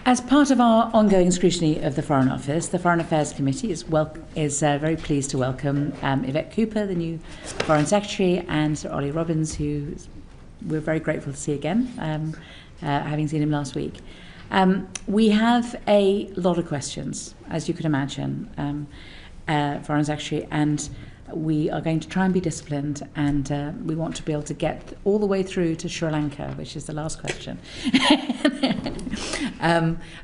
As part of our ongoing scrutiny of the Foreign Office, the Foreign Affairs Committee is very pleased to welcome Yvette Cooper, the new Foreign Secretary, and Sir Ollie Robbins, who we're very grateful to see again, having seen him last week. We have a lot of questions, as you can imagine, Foreign Secretary, and we are going to try and be disciplined, and we want to be able to get all the way through to Sri Lanka, which is the last question.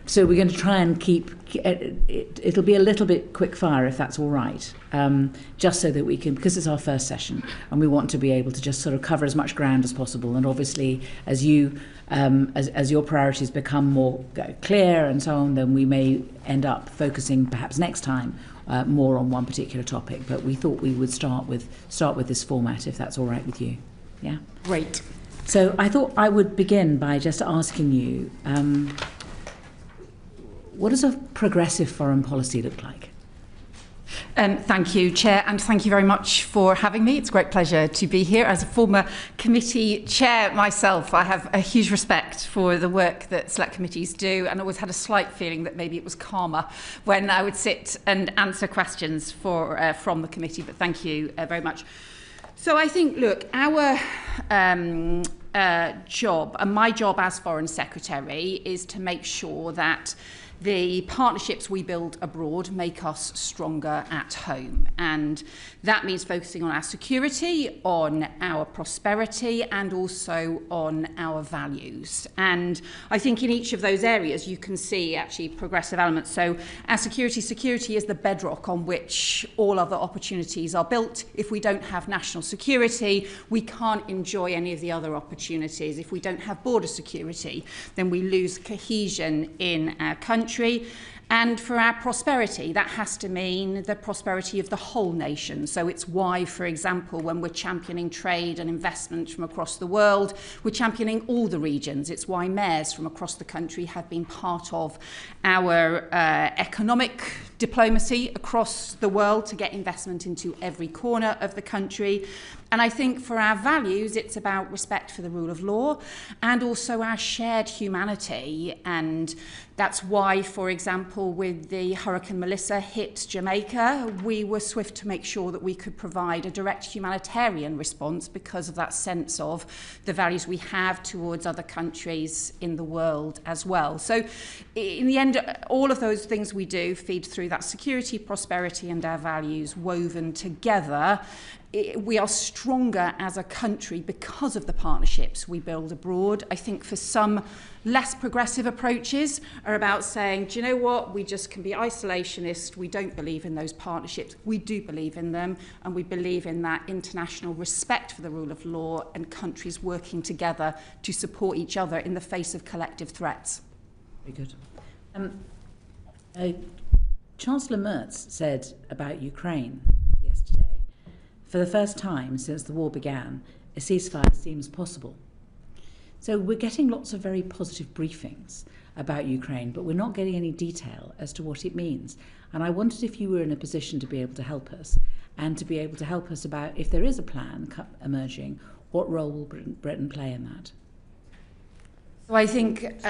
So we're going to try and keep it'll be a little bit quick fire, if that's all right, just so that we can, because it's our first session and we want to be able to just sort of cover as much ground as possible. And obviously, as you as your priorities become more clear and so on, then we may end up focusing perhaps next time more on one particular topic. But we thought we would start with this format, if that's all right with you. Yeah. Great. So I thought I would begin by just asking you, what does a progressive foreign policy look like? Thank you, Chair, and thank you very much for having me. It's a great pleasure to be here. As a former committee chair myself, I have a huge respect for the work that select committees do, and always had a slight feeling that maybe it was calmer when I would sit and answer questions from the committee, but thank you very much. So I think, look, our job, and my job as Foreign Secretary, is to make sure that the partnerships we build abroad make us stronger at home. And that means focusing on our security, on our prosperity, and also on our values. And I think in each of those areas you can see actually progressive elements. So our security is the bedrock on which all other opportunities are built. If we don't have national security, we can't enjoy any of the other opportunities. If we don't have border security, then we lose cohesion in our country. And for our prosperity, that has to mean the prosperity of the whole nation. So it's why, for example, when we're championing trade and investment from across the world, we're championing all the regions. It's why mayors from across the country have been part of our economic diplomacy across the world to get investment into every corner of the country. And I think for our values, it's about respect for the rule of law and also our shared humanity. And that's why, for example, with the Hurricane Melissa hit Jamaica, we were swift to make sure that we could provide a direct humanitarian response because of that sense of the values we have towards other countries in the world as well. So in the end, all of those things we do feed through that security, prosperity, and our values woven together. We are stronger as a country because of the partnerships we build abroad. I think for some less progressive approaches are about saying, do you know what, we just can be isolationist, we don't believe in those partnerships. We do believe in them, and we believe in that international respect for the rule of law and countries working together to support each other in the face of collective threats. Very good. Chancellor Merz said about Ukraine yesterday, for the first time since the war began, a ceasefire seems possible. So we're getting lots of very positive briefings about Ukraine, but we're not getting any detail as to what it means. And I wondered if you were in a position to be able to help us, and to be able to help us about, if there is a plan emerging, what role will Britain play in that? So I think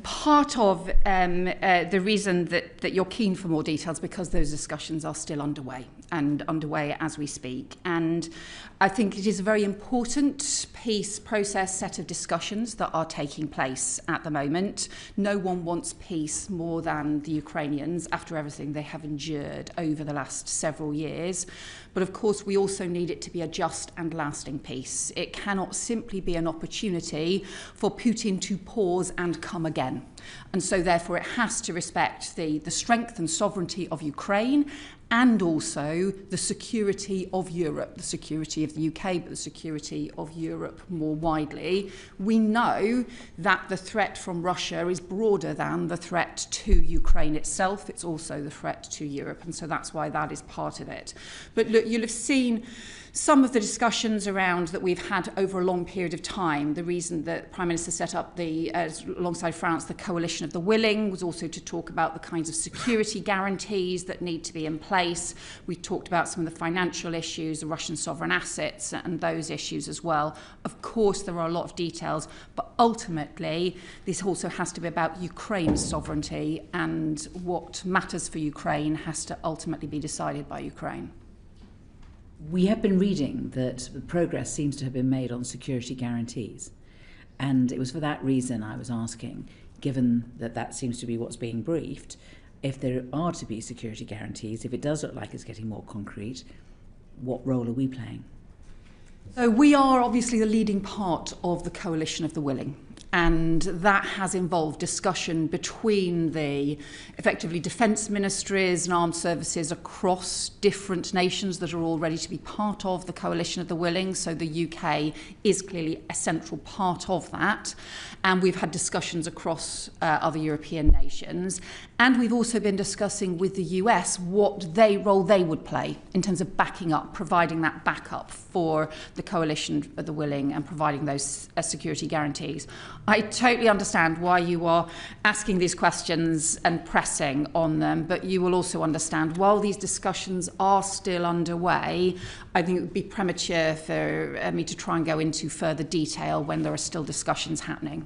part of the reason that you're keen for more details because those discussions are still underway as we speak. And I think it is a very important process set of discussions that are taking place at the moment. No one wants peace more than the Ukrainians after everything they have endured over the last several years. But of course, we also need it to be a just and lasting peace. It cannot simply be an opportunity for Putin to pause and come again. And so therefore it has to respect the strength and sovereignty of Ukraine and also the security of Europe, the security of the UK, but the security of Europe more widely. We know that the threat from Russia is broader than the threat to Ukraine itself. It's also the threat to Europe, and so that's why that is part of it. But look, you'll have seen some of the discussions around that we've had over a long period of time. The reason that the Prime Minister set up alongside France, the Coalition of the Willing, was also to talk about the kinds of security guarantees that need to be in place. We talked about some of the financial issues, the Russian sovereign assets and those issues as well. Of course, there are a lot of details, but ultimately, this also has to be about Ukraine's sovereignty, and what matters for Ukraine has to ultimately be decided by Ukraine. We have been reading that progress seems to have been made on security guarantees. And it was for that reason I was asking, given that that seems to be what's being briefed, if there are to be security guarantees, if it does look like it's getting more concrete, what role are we playing? So we are obviously the leading part of the Coalition of the Willing. And that has involved discussion between the effectively defence ministries and armed services across different nations that are all ready to be part of the Coalition of the Willing. So the UK is clearly a central part of that. And we've had discussions across other European nations. And we've also been discussing with the US what role they would play in terms of backing up, providing that backup for the Coalition of the Willing and providing those security guarantees. I totally understand why you are asking these questions and pressing on them, but you will also understand while these discussions are still underway, I think it would be premature for me to try and go into further detail when there are still discussions happening.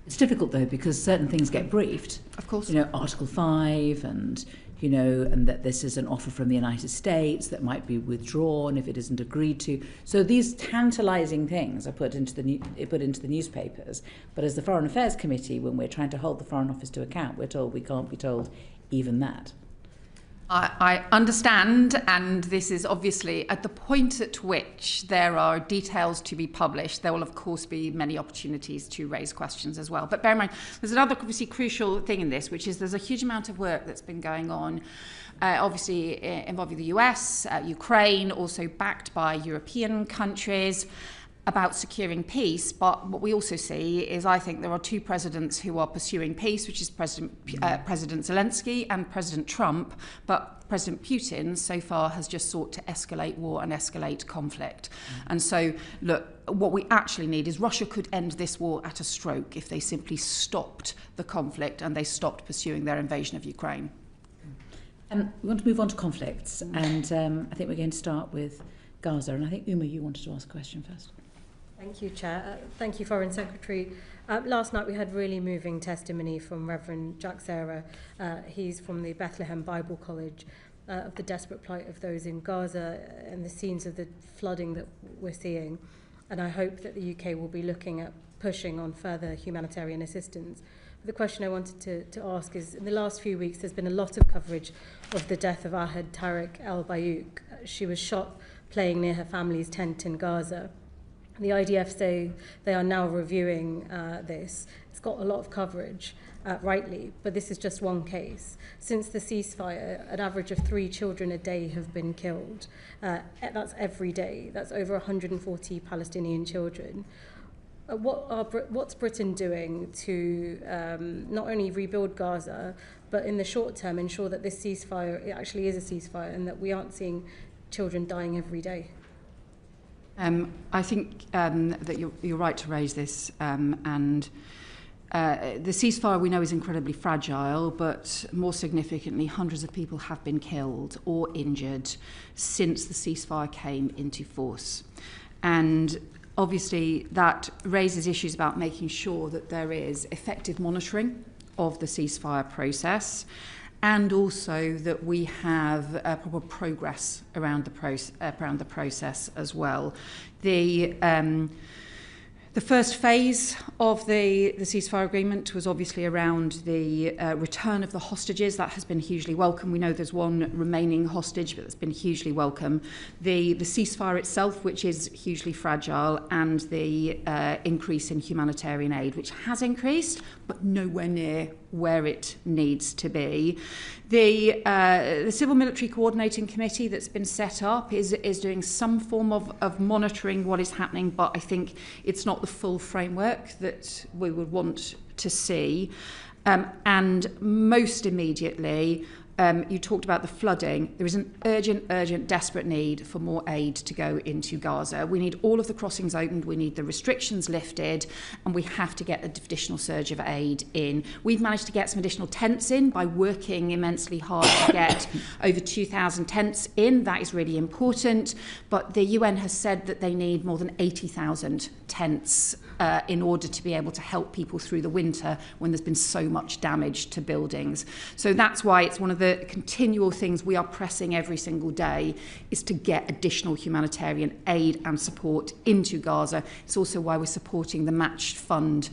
It's difficult though, because certain things get briefed. Of course. You know, Article 5 and and that this is an offer from the United States that might be withdrawn if it isn't agreed to. So these tantalising things are put into the newspapers. But as the Foreign Affairs Committee, when we're trying to hold the Foreign Office to account, we're told we can't be told even that. I understand, and this is obviously at the point at which there are details to be published, there will of course be many opportunities to raise questions as well. But bear in mind, there's another obviously crucial thing in this, which is there's a huge amount of work that's been going on, obviously involving the US, Ukraine, also backed by European countries, about securing peace. But what we also see is, I think there are two presidents who are pursuing peace, which is President Zelensky and President Trump, but President Putin so far has just sought to escalate war and escalate conflict. And so, look, what we actually need is Russia could end this war at a stroke if they simply stopped the conflict and they stopped pursuing their invasion of Ukraine. We want to move on to conflicts, and I think we're going to start with Gaza. And I think, Uma, you wanted to ask a question first. Thank you, Chair. Thank you, Foreign Secretary. Last night we had really moving testimony from Reverend Jack Serra. He's from the Bethlehem Bible College, of the desperate plight of those in Gaza and the scenes of the flooding that we're seeing. And I hope that the UK will be looking at pushing on further humanitarian assistance. But the question I wanted to ask is, in the last few weeks there's been a lot of coverage of the death of Ahed Tariq El-Bayouk. She was shot playing near her family's tent in Gaza. The IDF say they are now reviewing this. It's got a lot of coverage, rightly, but this is just one case. Since the ceasefire, an average of 3 children a day have been killed. That's every day. That's over 140 Palestinian children. What's Britain doing to not only rebuild Gaza, but in the short term ensure that this ceasefire, it actually is a ceasefire, and that we aren't seeing children dying every day? I think that you're right to raise this, and the ceasefire we know is incredibly fragile, but more significantly, hundreds of people have been killed or injured since the ceasefire came into force. And obviously that raises issues about making sure that there is effective monitoring of the ceasefire process, and also that we have proper progress around the process as well. The first phase of the ceasefire agreement was obviously around the return of the hostages. That has been hugely welcome. We know there's one remaining hostage, but it's been hugely welcome. The ceasefire itself, which is hugely fragile, and the increase in humanitarian aid, which has increased, but nowhere near where it needs to be. The Civil Military Coordinating Committee that's been set up is doing some form of monitoring what is happening, but I think it's not the full framework that we would want to see. And most immediately, you talked about the flooding. There is an urgent, desperate need for more aid to go into Gaza. We need all of the crossings opened, we need the restrictions lifted, and we have to get an additional surge of aid in. We've managed to get some additional tents in by working immensely hard to get over 2,000 tents in. That is really important. But the UN has said that they need more than 80,000 tents in order to be able to help people through the winter when there's been so much damage to buildings. So that's why it's one of the continual things we are pressing every single day, is to get additional humanitarian aid and support into Gaza. It's also why we're supporting the matched fund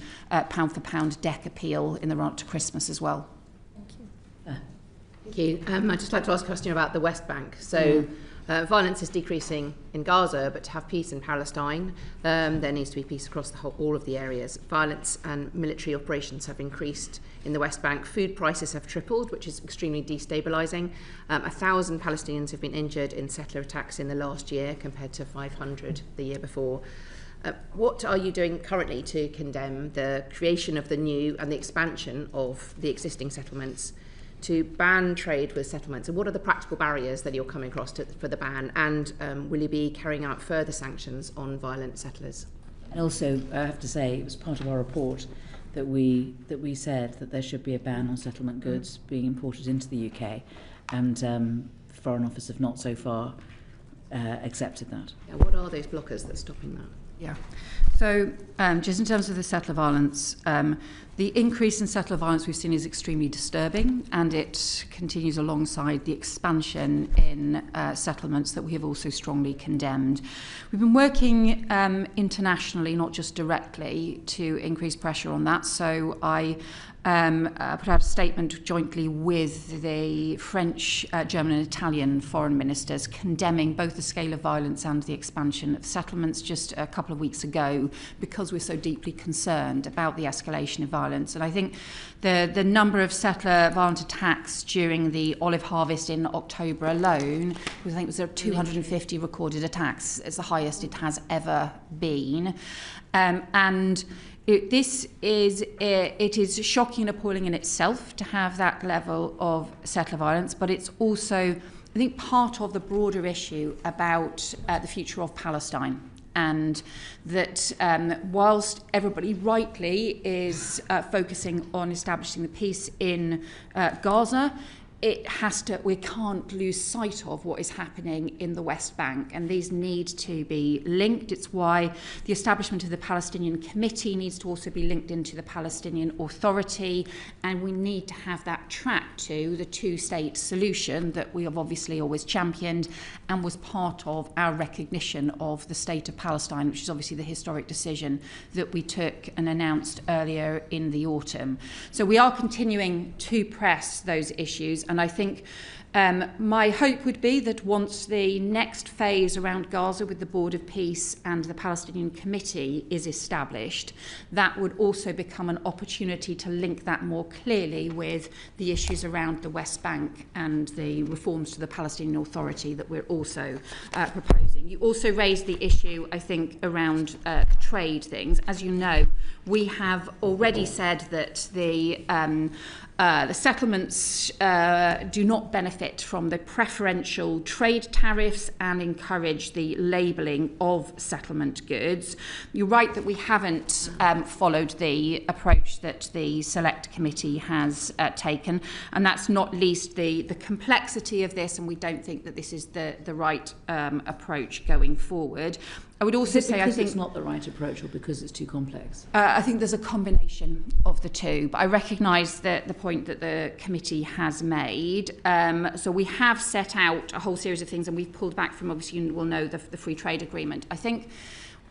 pound for pound deck appeal in the run up to Christmas as well. Thank you. I'd just like to ask a question about the West Bank. So violence is decreasing in Gaza, but to have peace in Palestine, there needs to be peace across all of the areas. Violence and military operations have increased in the West Bank. Food prices have tripled, which is extremely destabilising. 1,000 Palestinians have been injured in settler attacks in the last year, compared to 500 the year before. What are you doing currently to condemn the creation of the new and the expansion of the existing settlements, to ban trade with settlements, and what are the practical barriers that you're coming across for the ban, and will you be carrying out further sanctions on violent settlers? And also, I have to say, it was part of our report that we said that there should be a ban on settlement goods being imported into the UK, and the Foreign Office have not so far accepted that. Yeah, what are those blockers that's stopping that? Yeah. So just in terms of the settler violence, the increase in settler violence we've seen is extremely disturbing, and it continues alongside the expansion in settlements that we have also strongly condemned. We've been working internationally, not just directly, to increase pressure on that. So I put out a statement jointly with the French, German and Italian foreign ministers condemning both the scale of violence and the expansion of settlements just a couple of weeks ago, because we're so deeply concerned about the escalation of violence. And I think the number of settler violent attacks during the olive harvest in October alone, I think there were 250 recorded attacks. It's the highest it has ever been. It is shocking and appalling in itself to have that level of settler violence, but it's also, I think, part of the broader issue about the future of Palestine. And that whilst everybody rightly is focusing on establishing the peace in Gaza, we can't lose sight of what is happening in the West Bank, and these need to be linked. It's why the establishment of the Palestinian Committee needs to also be linked into the Palestinian Authority, and we need to have that track to the two-state solution that we have obviously always championed and was part of our recognition of the state of Palestine, which is obviously the historic decision that we took and announced earlier in the autumn. So we are continuing to press those issues. And I think my hope would be that once the next phase around Gaza with the Board of Peace and the Palestinian Committee is established, that would also become an opportunity to link that more clearly with the issues around the West Bank and the reforms to the Palestinian Authority that we're also proposing. You also raised the issue, I think, around trade things. As you know, we have already said that the settlements do not benefit from the preferential trade tariffs and encourage the labelling of settlement goods. You're right that we haven't followed the approach that the Select Committee has taken, and that's not least the complexity of this, and we don't think that this is the right approach going forward. I would also say I think it's not the right approach, or because it's too complex? I think there's a combination of the two, but I recognise the point that the committee has made. So we have set out a whole series of things, and we've pulled back from, obviously you will know, the free trade agreement. I think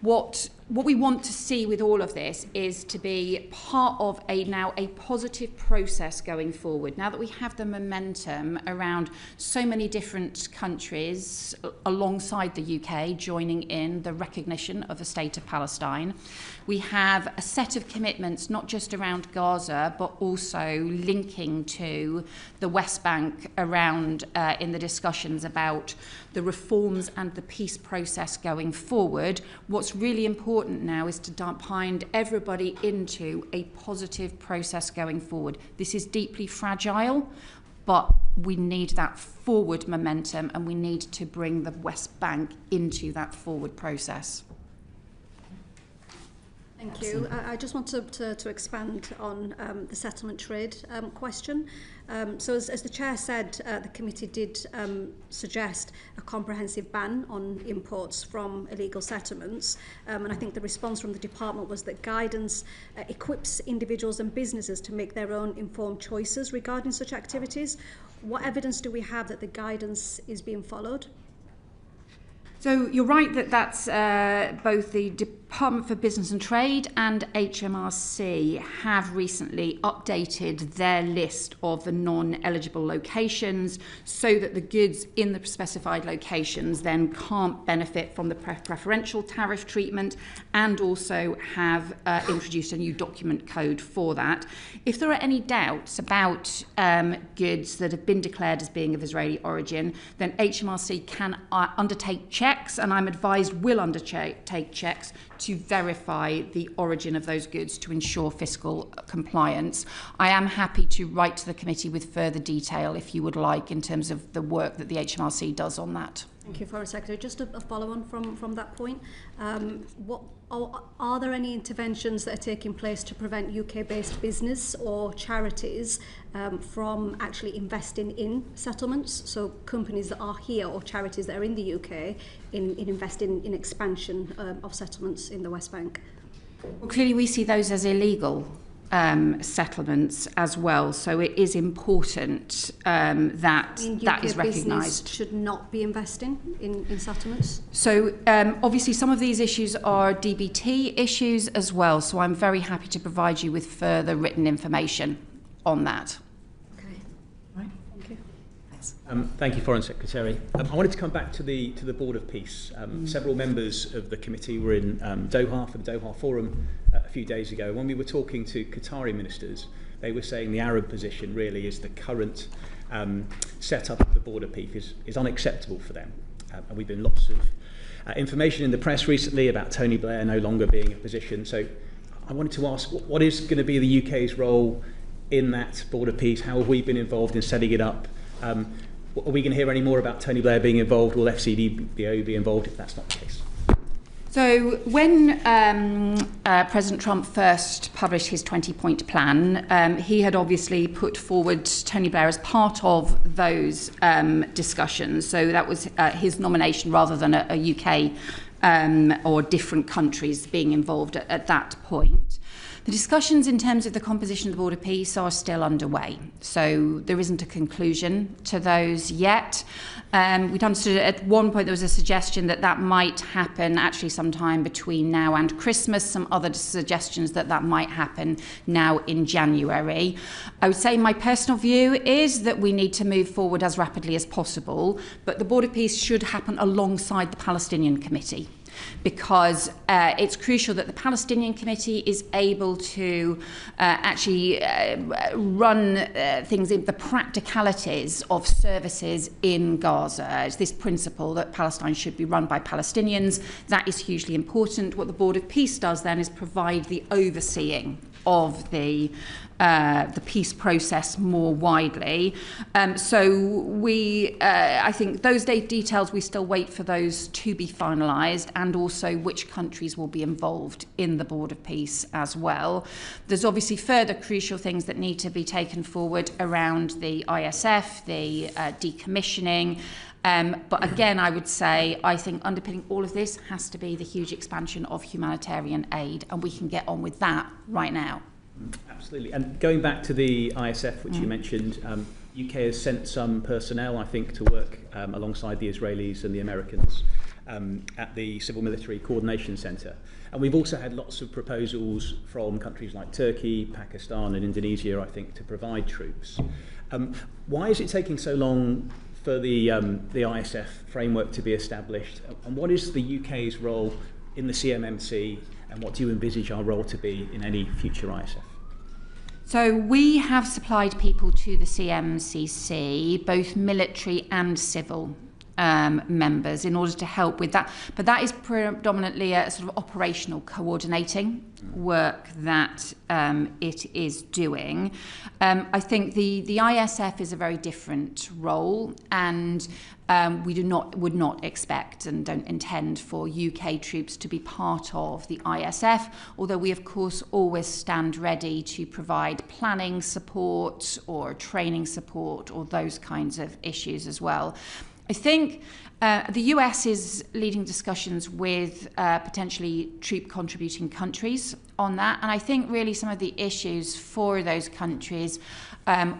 what we want to see with all of this is to be part of now a positive process going forward. Now that we have the momentum around so many different countries alongside the UK joining in the recognition of the state of Palestine, we have a set of commitments not just around Gaza but also linking to the West Bank around in the discussions about the reforms and the peace process going forward. What's really important now is to bind everybody into a positive process going forward. This is deeply fragile, but we need that forward momentum, and we need to bring the West Bank into that forward process. Thank you. I just want to expand on the settlement trade question. So as the Chair said, the committee did suggest a comprehensive ban on imports from illegal settlements. And I think the response from the department was that guidance equips individuals and businesses to make their own informed choices regarding such activities. What evidence do we have that the guidance is being followed? So you're right that that's both the Department for Business and Trade and HMRC have recently updated their list of the non-eligible locations so that the goods in the specified locations then can't benefit from the preferential tariff treatment, and also have introduced a new document code for that. If there are any doubts about goods that have been declared as being of Israeli origin, then HMRC can undertake checks, and I'm advised will undertake checks to verify the origin of those goods to ensure fiscal compliance. I am happy to write to the committee with further detail if you would like, in terms of the work that the HMRC does on that. Thank you, Foreign Secretary. Just a follow-on from that point. What are there any interventions that are taking place to prevent UK-based business or charities from actually investing in settlements? So companies that are here or charities that are in the UK in investing in expansion of settlements in the West Bank? Well, clearly we see those as illegal settlements as well, so it is important that that is recognised. Should not be investing in settlements. So obviously some of these issues are DBT issues as well, so I'm very happy to provide you with further written information on that. Okay. Right. Thank you. Thank you, Foreign Secretary. I wanted to come back to the Board of Peace. Several members of the committee were in Doha for the Doha Forum a few days ago. When we were talking to Qatari ministers, they were saying the Arab position really is the current setup of the Board of Peace is unacceptable for them. And we've been lots of information in the press recently about Tony Blair no longer being in position. So I wanted to ask, what is going to be the UK's role in that Board of Peace? How have we been involved in setting it up? Are we going to hear any more about Tony Blair being involved? Will FCDBO be involved if that's not the case? So when President Trump first published his 20-point plan, he had obviously put forward Tony Blair as part of those discussions. So that was his nomination rather than a UK or different countries being involved at that point. The discussions in terms of the composition of the Board of Peace are still underway, so there isn't a conclusion to those yet. We'd understood at one point there was a suggestion that might happen actually sometime between now and Christmas, some other suggestions that might happen now in January. I would say my personal view is that we need to move forward as rapidly as possible, but the Board of Peace should happen alongside the Palestinian Committee, because it's crucial that the Palestinian Committee is able to actually run things in the practicalities of services in Gaza. It's this principle that Palestine should be run by Palestinians. That is hugely important. What the Board of Peace does then is provide the overseeing of the peace process more widely. So I think those details, we still wait for those to be finalised, and also which countries will be involved in the Board of Peace as well. There's obviously further crucial things that need to be taken forward around the ISF, the decommissioning. But again, I would say, I think underpinning all of this has to be the huge expansion of humanitarian aid, and we can get on with that right now. Absolutely. And going back to the ISF, which you mentioned, UK has sent some personnel, I think, to work alongside the Israelis and the Americans at the Civil Military Coordination Centre. And we've also had lots of proposals from countries like Turkey, Pakistan and Indonesia, I think, to provide troops. Why is it taking so long for the ISF framework to be established? And what is the UK's role in the CMMC, and what do you envisage our role to be in any future ISF? So we have supplied people to the CMCC, both military and civil. members in order to help with that. But that is predominantly a sort of operational coordinating work that it is doing. I think the ISF is a very different role, and we would not expect and don't intend for UK troops to be part of the ISF, although we of course always stand ready to provide planning support or training support or those kinds of issues as well. I think the US is leading discussions with potentially troop contributing countries on that, and I think really some of the issues for those countries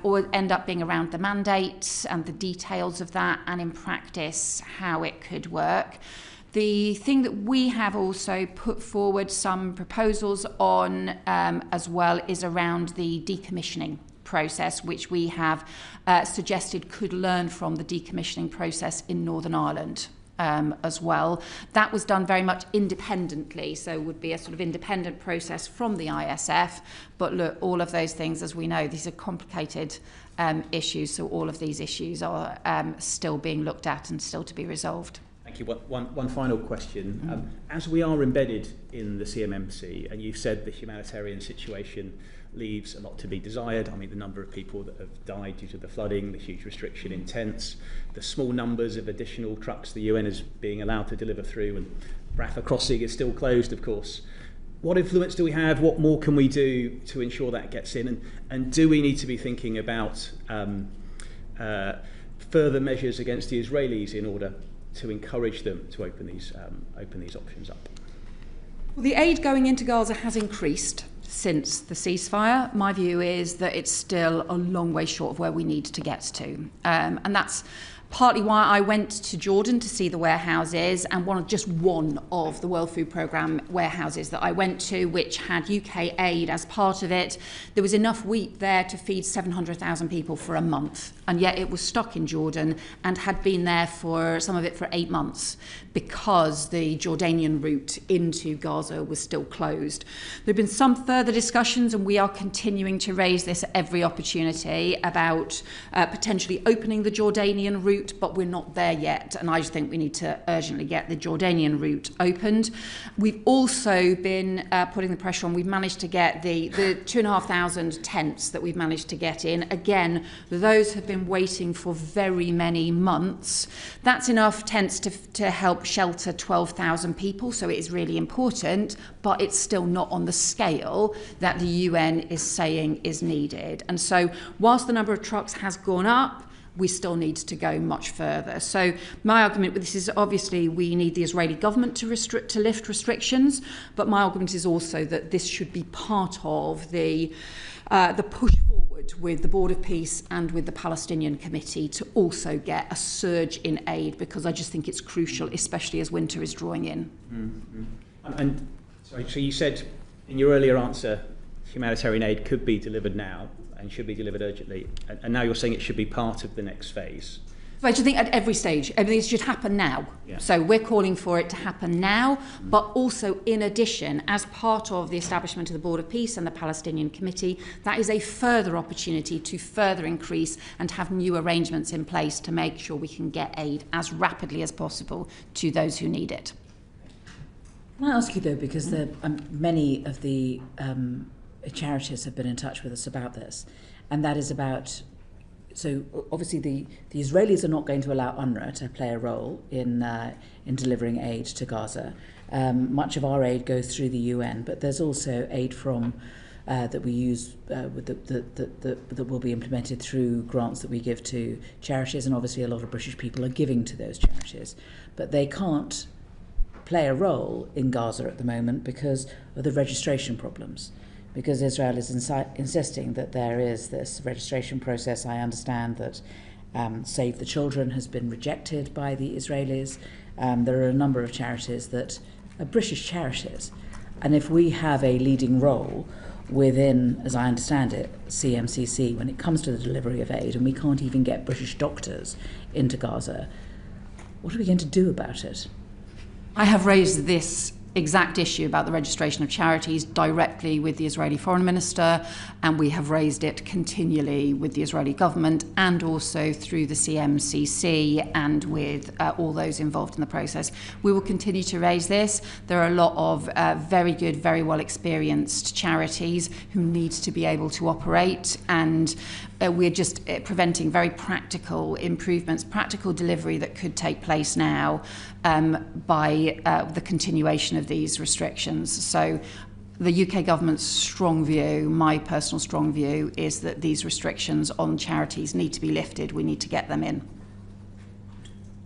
or end up being around the mandates and the details of that, and in practice how it could work. The thing that we have also put forward some proposals on as well is around the decommissioning process, which we have suggested could learn from the decommissioning process in Northern Ireland as well. That was done very much independently, so would be a sort of independent process from the ISF. But look, all of those things, as we know, these are complicated issues, so all of these issues are still being looked at and still to be resolved. Thank you. One final question. As we are embedded in the CMMC, and you've said the humanitarian situation leaves a lot to be desired. I mean, the number of people that have died due to the flooding, the huge restriction in tents, the small numbers of additional trucks the UN is being allowed to deliver through, and Rafah crossing is still closed, of course. What influence do we have? What more can we do to ensure that gets in? And do we need to be thinking about further measures against the Israelis in order to encourage them to open these options up? Well, the aid going into Gaza has increased since the ceasefire. My view is that it's still a long way short of where we need to get to. And that's partly why I went to Jordan to see the warehouses, and just one of the World Food Programme warehouses that I went to, which had UK aid as part of it. There was enough wheat there to feed 700,000 people for a month, and yet it was stuck in Jordan and had been there for some of it for 8 months because the Jordanian route into Gaza was still closed. There have been some further discussions, and we are continuing to raise this at every opportunity about potentially opening the Jordanian route, but we're not there yet, and I just think we need to urgently get the Jordanian route opened. We've also been putting the pressure on. We've managed to get the 2,500 tents that we've managed to get in. Again, those have been waiting for very many months. That's enough tents to help shelter 12,000 people, so it is really important, but it's still not on the scale that the UN is saying is needed. And so whilst the number of trucks has gone up, we still need to go much further. So my argument with this is obviously we need the Israeli government to lift restrictions, but my argument is also that this should be part of the push forward with the Board of Peace and with the Palestinian Committee to also get a surge in aid, because I just think it's crucial, especially as winter is drawing in. Mm-hmm. And so you said in your earlier answer, humanitarian aid could be delivered now and should be delivered urgently, and now you're saying it should be part of the next phase. I just think at every stage, everything should happen now. Yeah. So we're calling for it to happen now, but also in addition, as part of the establishment of the Board of Peace and the Palestinian Committee, that is a further opportunity to further increase and have new arrangements in place to make sure we can get aid as rapidly as possible to those who need it. Can I ask you though, because many of the charities have been in touch with us about this, and that is about, so obviously the Israelis are not going to allow UNRWA to play a role in delivering aid to Gaza. Much of our aid goes through the UN, but there's also aid from that we use that will be implemented through grants that we give to charities, and obviously a lot of British people are giving to those charities, but they can't play a role in Gaza at the moment because of the registration problems. Because Israel is insisting that there is this registration process. I understand that Save the Children has been rejected by the Israelis. There are a number of charities that are British charities. And if we have a leading role within, as I understand it, CMCC, when it comes to the delivery of aid, and we can't even get British doctors into Gaza, what are we going to do about it? I have raised this exact issue about the registration of charities directly with the Israeli Foreign Minister, and we have raised it continually with the Israeli government and also through the CMCC and with all those involved in the process. We will continue to raise this. There are a lot of very good, very well experienced charities who need to be able to operate, and we're just preventing very practical improvements, practical delivery that could take place now by the continuation of these restrictions. So the UK government's strong view, my personal strong view, is that these restrictions on charities need to be lifted. We need to get them in.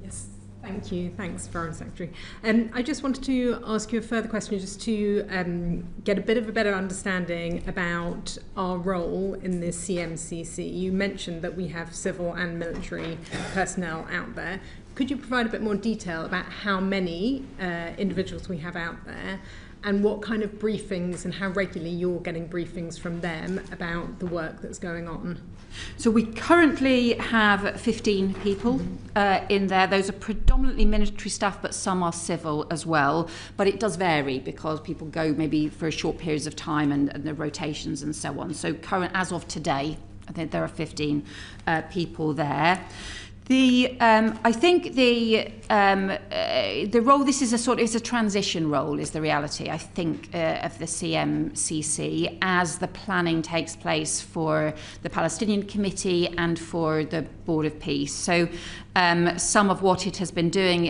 Yes, thank you. Thanks, Foreign Secretary. I just wanted to ask you a further question just to get a bit of a better understanding about our role in the CMCC. You mentioned that we have civil and military personnel out there. Could you provide a bit more detail about how many individuals we have out there and what kind of briefings and how regularly you're getting briefings from them about the work that's going on? So we currently have 15 people in there. Those are predominantly military staff, but some are civil as well. But it does vary because people go maybe for short periods of time and the rotations and so on. So as of today, I think there are 15 people there. I think the role, this is a transition role, is the reality, I think, of the CMCC as the planning takes place for the Palestinian Committee and for the Board of Peace. So some of what it has been doing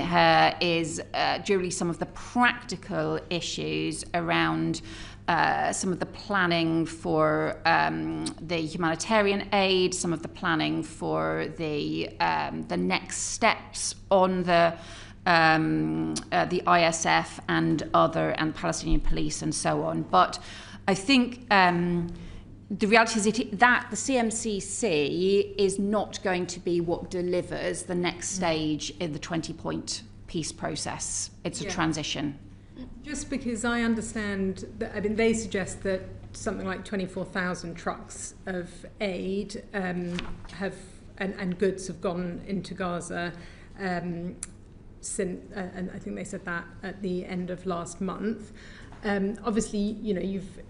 is generally some of the practical issues around some of the planning for the humanitarian aid, some of the planning for the next steps on the ISF and Palestinian police and so on. But I think the reality is that the CMCC is not going to be what delivers the next stage in the 20-point peace process. It's a transition. Just because I understand that, I mean, they suggest that something like 24,000 trucks of aid and goods have gone into Gaza since, and I think they said that at the end of last month. Obviously, you know, you've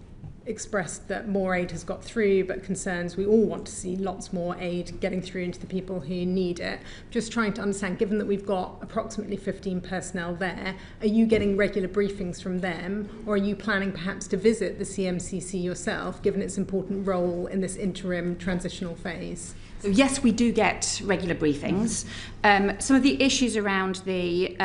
expressed that more aid has got through, but concerns, we all want to see lots more aid getting through into the people who need it. Just trying to understand, given that we've got approximately 15 personnel there, are you getting regular briefings from them, or are you planning perhaps to visit the CMCC yourself, given its important role in this interim transitional phase? So yes, we do get regular briefings. Some of the issues around the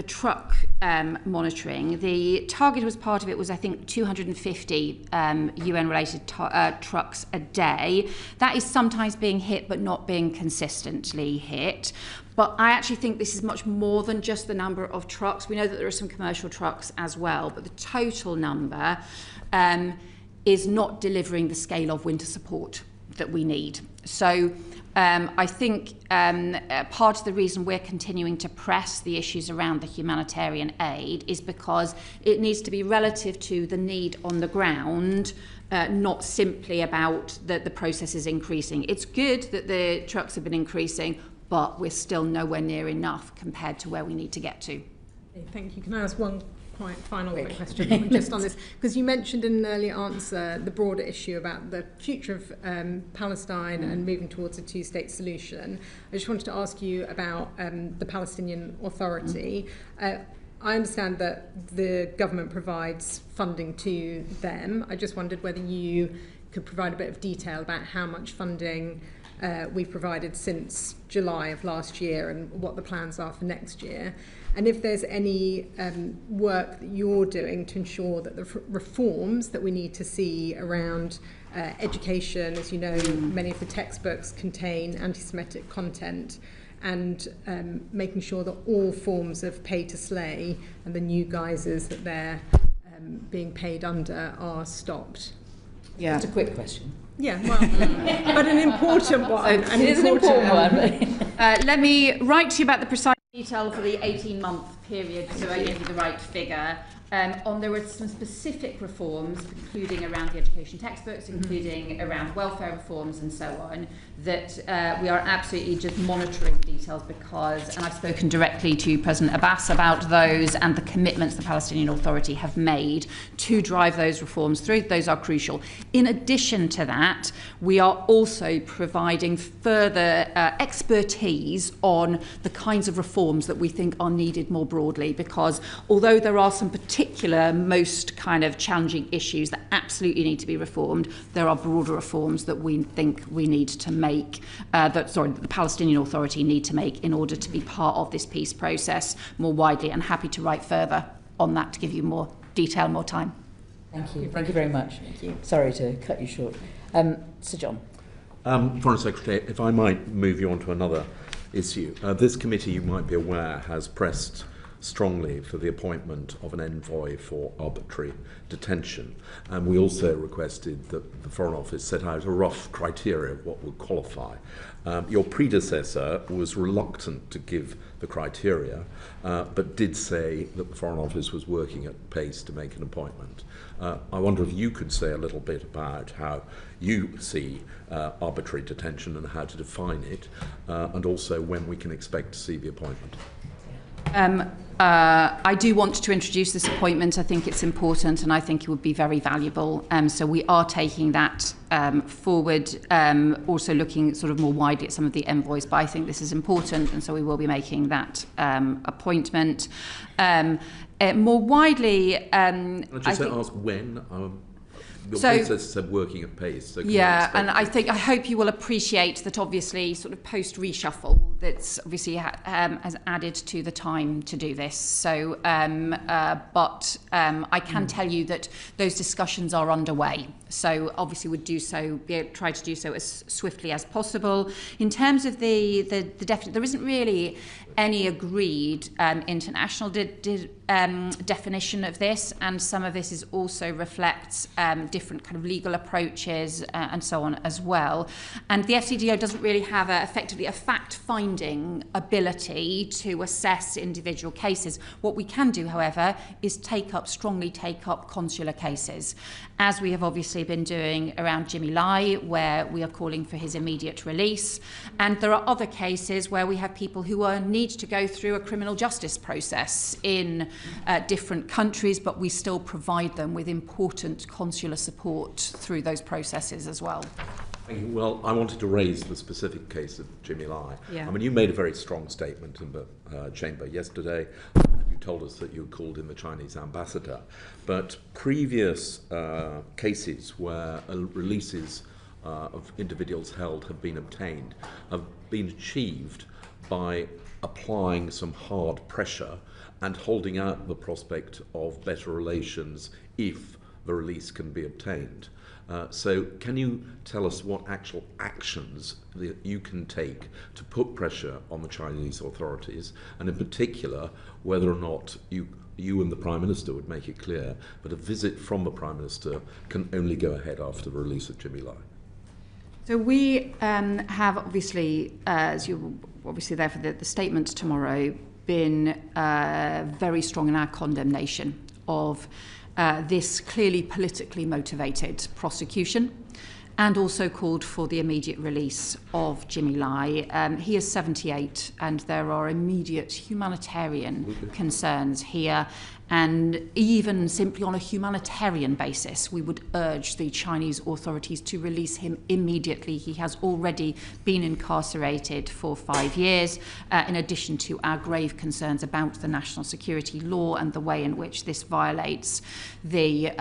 truck monitoring, the target was part of it was, I think, 250 UN-related trucks a day. That is sometimes being hit, but not being consistently hit. But I actually think this is much more than just the number of trucks. We know that there are some commercial trucks as well, but the total number is not delivering the scale of winter support that we need. So I think part of the reason we're continuing to press the issues around the humanitarian aid is because it needs to be relative to the need on the ground, not simply about that the process is increasing. It's good that the trucks have been increasing, but we're still nowhere near enough compared to where we need to get to. Okay, thank you. Can I ask one final quick question just on this? Because you mentioned in an earlier answer the broader issue about the future of Palestine and moving towards a two-state solution. I just wanted to ask you about the Palestinian Authority. I understand that the government provides funding to them. I just wondered whether you could provide a bit of detail about how much funding we've provided since July of last year and what the plans are for next year. And if there's any work that you're doing to ensure that the reforms that we need to see around education, as you know, many of the textbooks contain anti-Semitic content, and making sure that all forms of pay to slay and the new guises that they're being paid under are stopped. Yeah. It's a quick question. Yeah, well, but an important one. It is an important one. Let me write to you about the precise detail for the 18-month period so I give you the right figure. There are some specific reforms, including around the education textbooks, including around welfare reforms and so on, that we are absolutely just monitoring the details because, and I've spoken directly to President Abbas about those and the commitments the Palestinian Authority have made to drive those reforms through. Those are crucial. In addition to that, we are also providing further expertise on the kinds of reforms that we think are needed more broadly, because although there are some particular, most kind of challenging issues that absolutely need to be reformed, there are broader reforms that we think we need to make, that the Palestinian Authority need to make in order to be part of this peace process more widely, and happy to write further on that to give you more detail, more time. Thank you. Thank you very much. Thank you. Sorry to cut you short. Sir John. Foreign Secretary, if I might move you on to another issue. This committee, you might be aware, has pressed strongly for the appointment of an envoy for arbitrary detention. And we also requested that the Foreign Office set out a rough criteria of what would qualify. Your predecessor was reluctant to give the criteria, but did say that the Foreign Office was working at pace to make an appointment. I wonder if you could say a little bit about how you see arbitrary detention and how to define it, and also when we can expect to see the appointment. I do want to introduce this appointment. I think it's important and I think it would be very valuable. So we are taking that forward, also looking sort of more widely at some of the envoys, but I think this is important, and so we will be making that appointment. More widely... I'll just ask when... Your predecessor said working at pace. So and I hope you will appreciate that obviously sort of post-reshuffle that's obviously has added to the time to do this. So, but I can tell you that those discussions are underway. So obviously would try to do so as swiftly as possible. In terms of the definition, there isn't really any agreed international definition of this, and some of this is also reflects different kind of legal approaches and so on as well. And the FCDO doesn't really have effectively a fact-finding ability to assess individual cases. What we can do, however, is strongly take up consular cases, as we have obviously been doing around Jimmy Lai, where we are calling for his immediate release. And there are other cases where we have people who need to go through a criminal justice process in different countries, but we still provide them with important consular support through those processes as well. Thank you. Well, I wanted to raise the specific case of Jimmy Lai. Yeah. I mean, you made a very strong statement in the chamber yesterday. You told us that you had called in the Chinese ambassador. But previous cases where releases of individuals held have been obtained have been achieved by applying some hard pressure and holding out the prospect of better relations if the release can be obtained. So can you tell us what actual actions that you can take to put pressure on the Chinese authorities, and in particular whether or not you and the Prime Minister would make it clear that a visit from the Prime Minister can only go ahead after the release of Jimmy Lai? So we have obviously, as you're obviously there for the statement tomorrow, been very strong in our condemnation of this clearly politically motivated prosecution, and also called for the immediate release of Jimmy Lai. He is 78, and there are immediate humanitarian concerns here. And even simply on a humanitarian basis, we would urge the Chinese authorities to release him immediately. He has already been incarcerated for 5 years, in addition to our grave concerns about the national security law and the way in which this violates the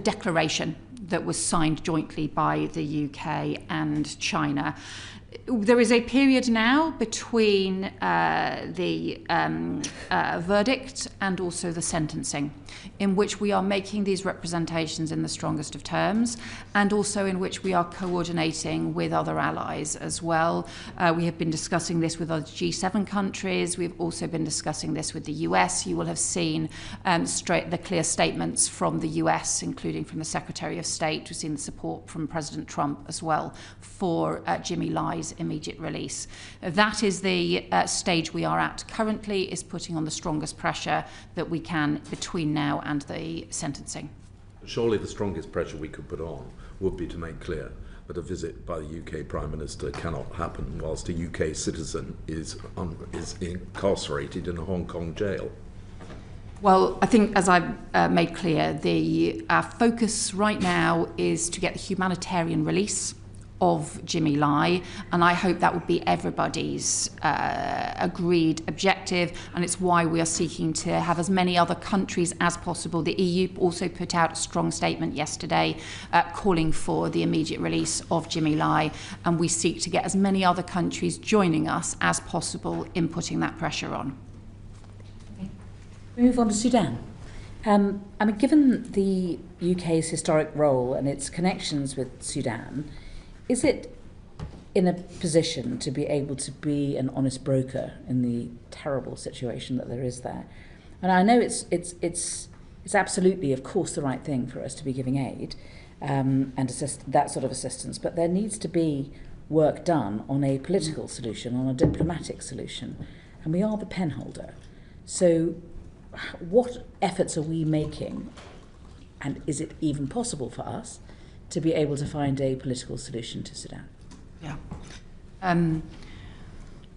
declaration that was signed jointly by the UK and China. There is a period now between the verdict and also the sentencing, in which we are making these representations in the strongest of terms, and also in which we are coordinating with other allies as well. We have been discussing this with other G7 countries. We've also been discussing this with the US. You will have seen the clear statements from the US, including from the Secretary of state. We've seen the support from President Trump as well for Jimmy Lai's immediate release. That is the stage we are at currently, is putting on the strongest pressure that we can between now and the sentencing. Surely the strongest pressure we could put on would be to make clear that a visit by the UK Prime Minister cannot happen whilst a UK citizen is incarcerated in a Hong Kong jail. Well, I think, as I've made clear, our focus right now is to get the humanitarian release of Jimmy Lai, and I hope that would be everybody's agreed objective, and it's why we are seeking to have as many other countries as possible. The EU also put out a strong statement yesterday calling for the immediate release of Jimmy Lai, and we seek to get as many other countries joining us as possible in putting that pressure on. Okay. We move on to Sudan. Given the UK's historic role and its connections with Sudan, is it in a position to be able to be an honest broker in the terrible situation that there is there? And I know it's absolutely, of course, the right thing for us to be giving aid and that sort of assistance, but there needs to be work done on a political solution, on a diplomatic solution, and we are the penholder. So what efforts are we making, and is it even possible for us to be able to find a political solution to Sudan? Yeah.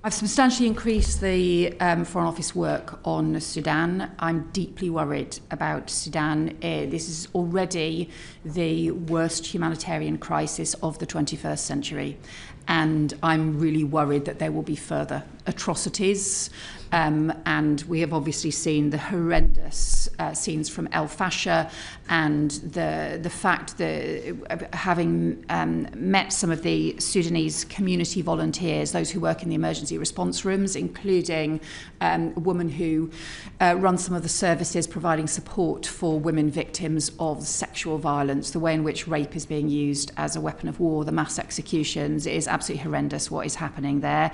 I've substantially increased the Foreign Office work on Sudan. I'm deeply worried about Sudan. This is already the worst humanitarian crisis of the 21st century. And I'm really worried that there will be further atrocities. And we have obviously seen the horrendous scenes from El Fasher, and the fact that having met some of the Sudanese community volunteers, those who work in the emergency response rooms, including a woman who runs some of the services providing support for women victims of sexual violence, the way in which rape is being used as a weapon of war, the mass executions, is absolutely horrendous what is happening there.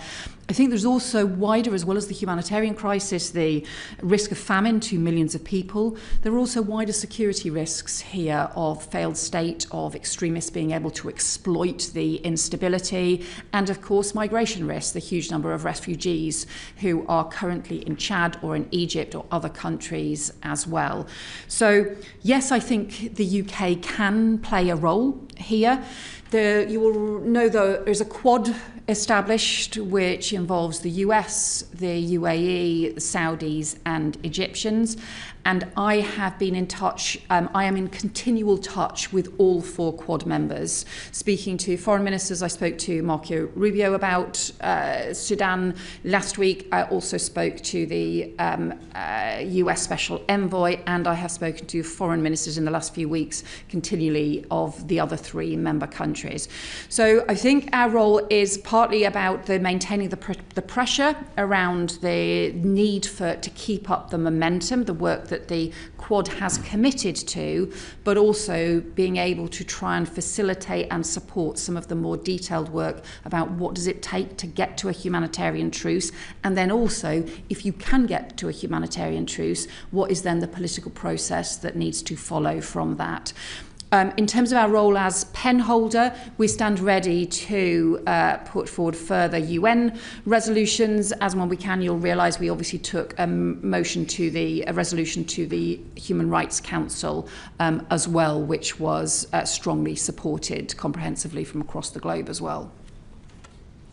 I think there's also wider, as well as the humanitarian crisis, the risk of famine to millions of people. There are also wider security risks here of failed state, of extremists being able to exploit the instability, and of course migration risks, the huge number of refugees who are currently in Chad or in Egypt or other countries as well. So yes, I think the UK can play a role here. You will know there's a Quad established which involves the US, the UAE, the Saudis and Egyptians. And I have been in touch, I am in continual touch with all 4 Quad members. Speaking to foreign ministers, I spoke to Marco Rubio about Sudan last week. I also spoke to the US Special Envoy, and I have spoken to foreign ministers in the last few weeks continually of the other 3 member countries. So I think our role is partly about maintaining the pressure around the need to keep up the momentum, the work that the Quad has committed to, but also being able to try and facilitate and support some of the more detailed work about what does it take to get to a humanitarian truce, and then also, if you can get to a humanitarian truce, what is then the political process that needs to follow from that. In terms of our role as penholder, we stand ready to put forward further UN resolutions. As and when we can, you'll realise we obviously took a resolution to the Human Rights Council as well, which was strongly supported comprehensively from across the globe as well.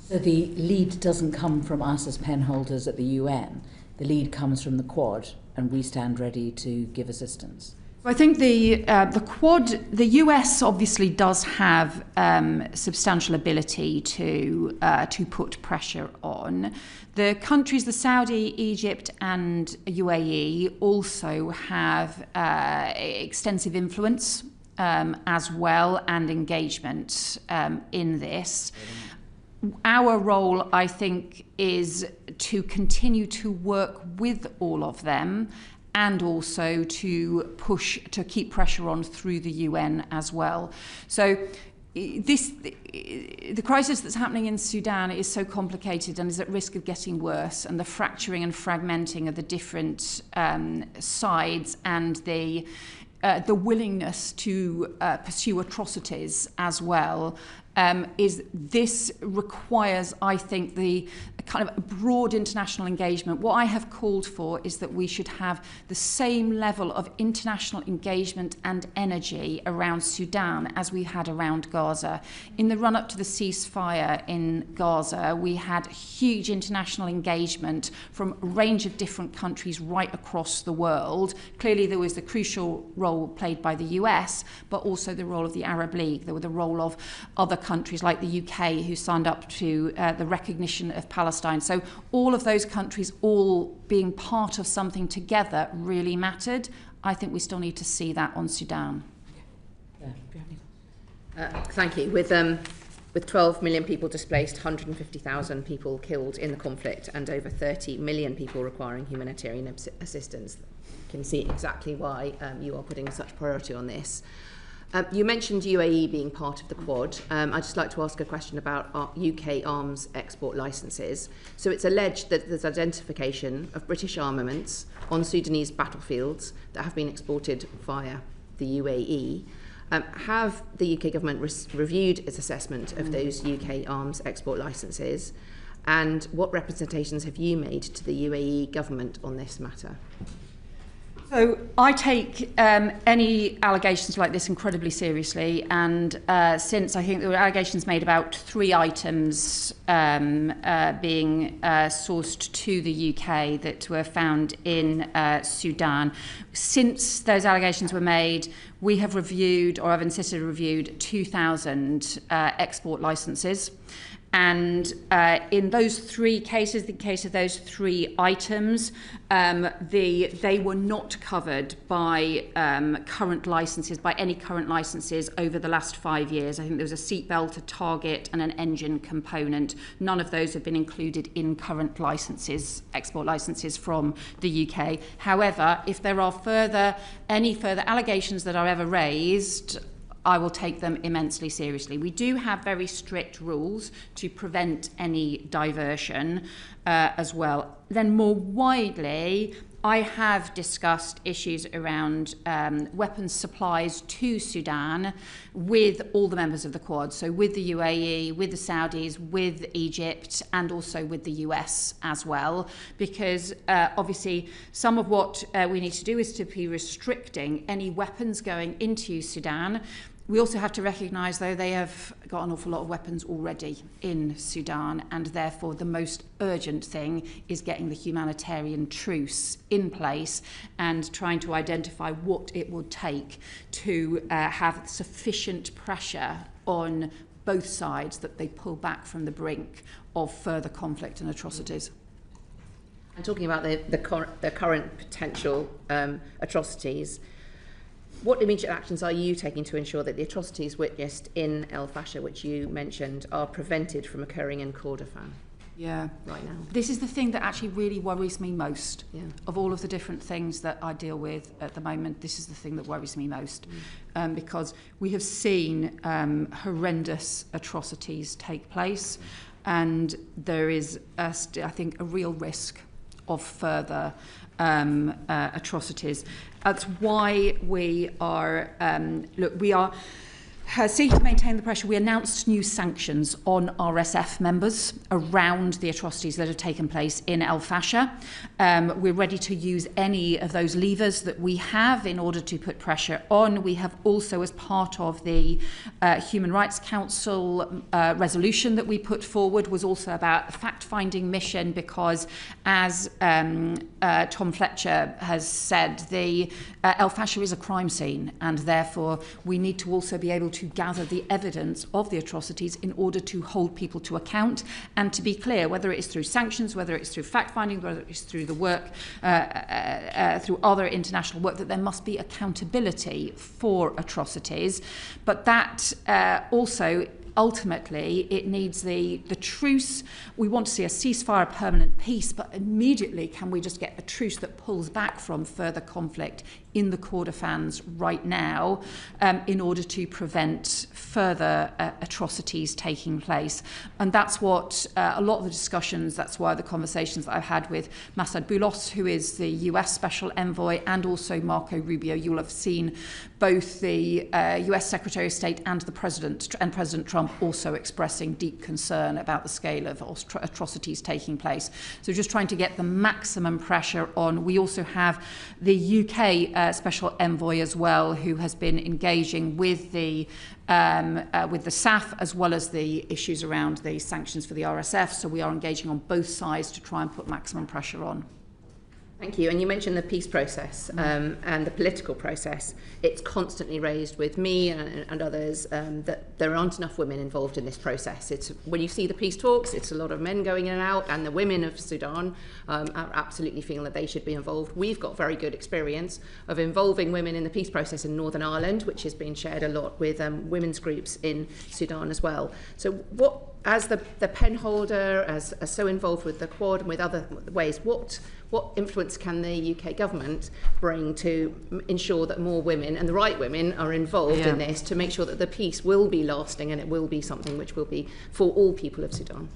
So the lead doesn't come from us as penholders at the UN. The lead comes from the Quad, and we stand ready to give assistance. I think the Quad, the US obviously does have substantial ability to put pressure on. The countries, the Saudi, Egypt and UAE also have extensive influence as well, and engagement in this. Our role, I think, is to continue to work with all of them, and also to push to keep pressure on through the UN as well. So the crisis that's happening in Sudan is so complicated and is at risk of getting worse, and the fracturing and fragmenting of the different sides and the the willingness to pursue atrocities as well, is this requires, I think, the kind of broad international engagement. What I have called for is that we should have the same level of international engagement and energy around Sudan as we had around Gaza. In the run-up to the ceasefire in Gaza, we had huge international engagement from a range of different countries right across the world. Clearly, there was the crucial role played by the US, but also the role of the Arab League. There was the role of other countries like the UK who signed up to the recognition of Palestine. So all of those countries all being part of something together really mattered. I think we still need to see that on Sudan. Thank you. With 12 million people displaced, 150,000 people killed in the conflict, and over 30 million people requiring humanitarian assistance, you can see exactly why you are putting such priority on this. You mentioned UAE being part of the Quad. I'd just like to ask a question about UK arms export licences. So it's alleged that there's identification of British armaments on Sudanese battlefields that have been exported via the UAE. Have the UK government reviewed its assessment of those UK arms export licences? And what representations have you made to the UAE government on this matter? So I take any allegations like this incredibly seriously, and since I think there were allegations made about 3 items being sourced to the UK that were found in Sudan, since those allegations were made, we have reviewed, or I've insisted reviewed, 2,000 export licences. And in those 3 cases, the case of those 3 items, they were not covered by current licences, by any current licences over the last 5 years. I think there was a seatbelt, a target, and an engine component. None of those have been included in current licences, export licences from the UK. However, if there are any further allegations that are ever raised, I will take them immensely seriously. We do have very strict rules to prevent any diversion as well. Then more widely, I have discussed issues around weapons supplies to Sudan with all the members of the Quad, so with the UAE, with the Saudis, with Egypt, and also with the US as well, because obviously some of what we need to do is to be restricting any weapons going into Sudan. We also have to recognise, though, they have got an awful lot of weapons already in Sudan, and therefore the most urgent thing is getting the humanitarian truce in place and trying to identify what it would take to have sufficient pressure on both sides that they pull back from the brink of further conflict and atrocities. And talking about the current potential atrocities, what immediate actions are you taking to ensure that the atrocities witnessed in El Fasher, which you mentioned, are prevented from occurring in Kordofan? Yeah, right now. This is the thing that actually really worries me most. Of all of the different things that I deal with at the moment, this is the thing that worries me most, because we have seen horrendous atrocities take place, and there is, I think, a real risk of further atrocities. That's why we are, we are seeking to maintain the pressure. We announced new sanctions on RSF members around the atrocities that have taken place in El Fasher. We're ready to use any of those levers that we have in order to put pressure on. We have also, as part of the Human Rights Council resolution that we put forward, was also about a fact-finding mission, because as Tom Fletcher has said, the El Fasher is a crime scene, and therefore we need to also be able to gather the evidence of the atrocities in order to hold people to account. And to be clear, whether it is through sanctions, whether it's through fact-finding, whether it's through the work, through other international work, that there must be accountability for atrocities. But that also ultimately it needs the truce. We want to see a ceasefire, a permanent peace, but immediately can we just get a truce that pulls back from further conflict in the Kordofans right now in order to prevent further atrocities taking place. And that's what a lot of the discussions, that's why the conversations that I've had with Masad Boulos, who is the US Special Envoy, and also Marco Rubio, you'll have seen both the US Secretary of State and the President, and President Trump also expressing deep concern about the scale of atrocities taking place. So just trying to get the maximum pressure on. We also have the UK Special Envoy as well, who has been engaging with the SAF as well as the issues around the sanctions for the RSF. So we are engaging on both sides to try and put maximum pressure on. Thank you. And you mentioned the peace process and the political process. It's constantly raised with me and others that there aren't enough women involved in this process. It's when you see the peace talks, it's a lot of men going in and out, and the women of Sudan are absolutely feeling that they should be involved. We've got very good experience of involving women in the peace process in Northern Ireland, which has been shared a lot with women's groups in Sudan as well. So what, as the pen holder, as so involved with the Quad and with other ways, what influence can the UK government bring to ensure that more women, and the right women, are involved in this to make sure that the peace will be lasting and it will be something which will be for all people of Sudan?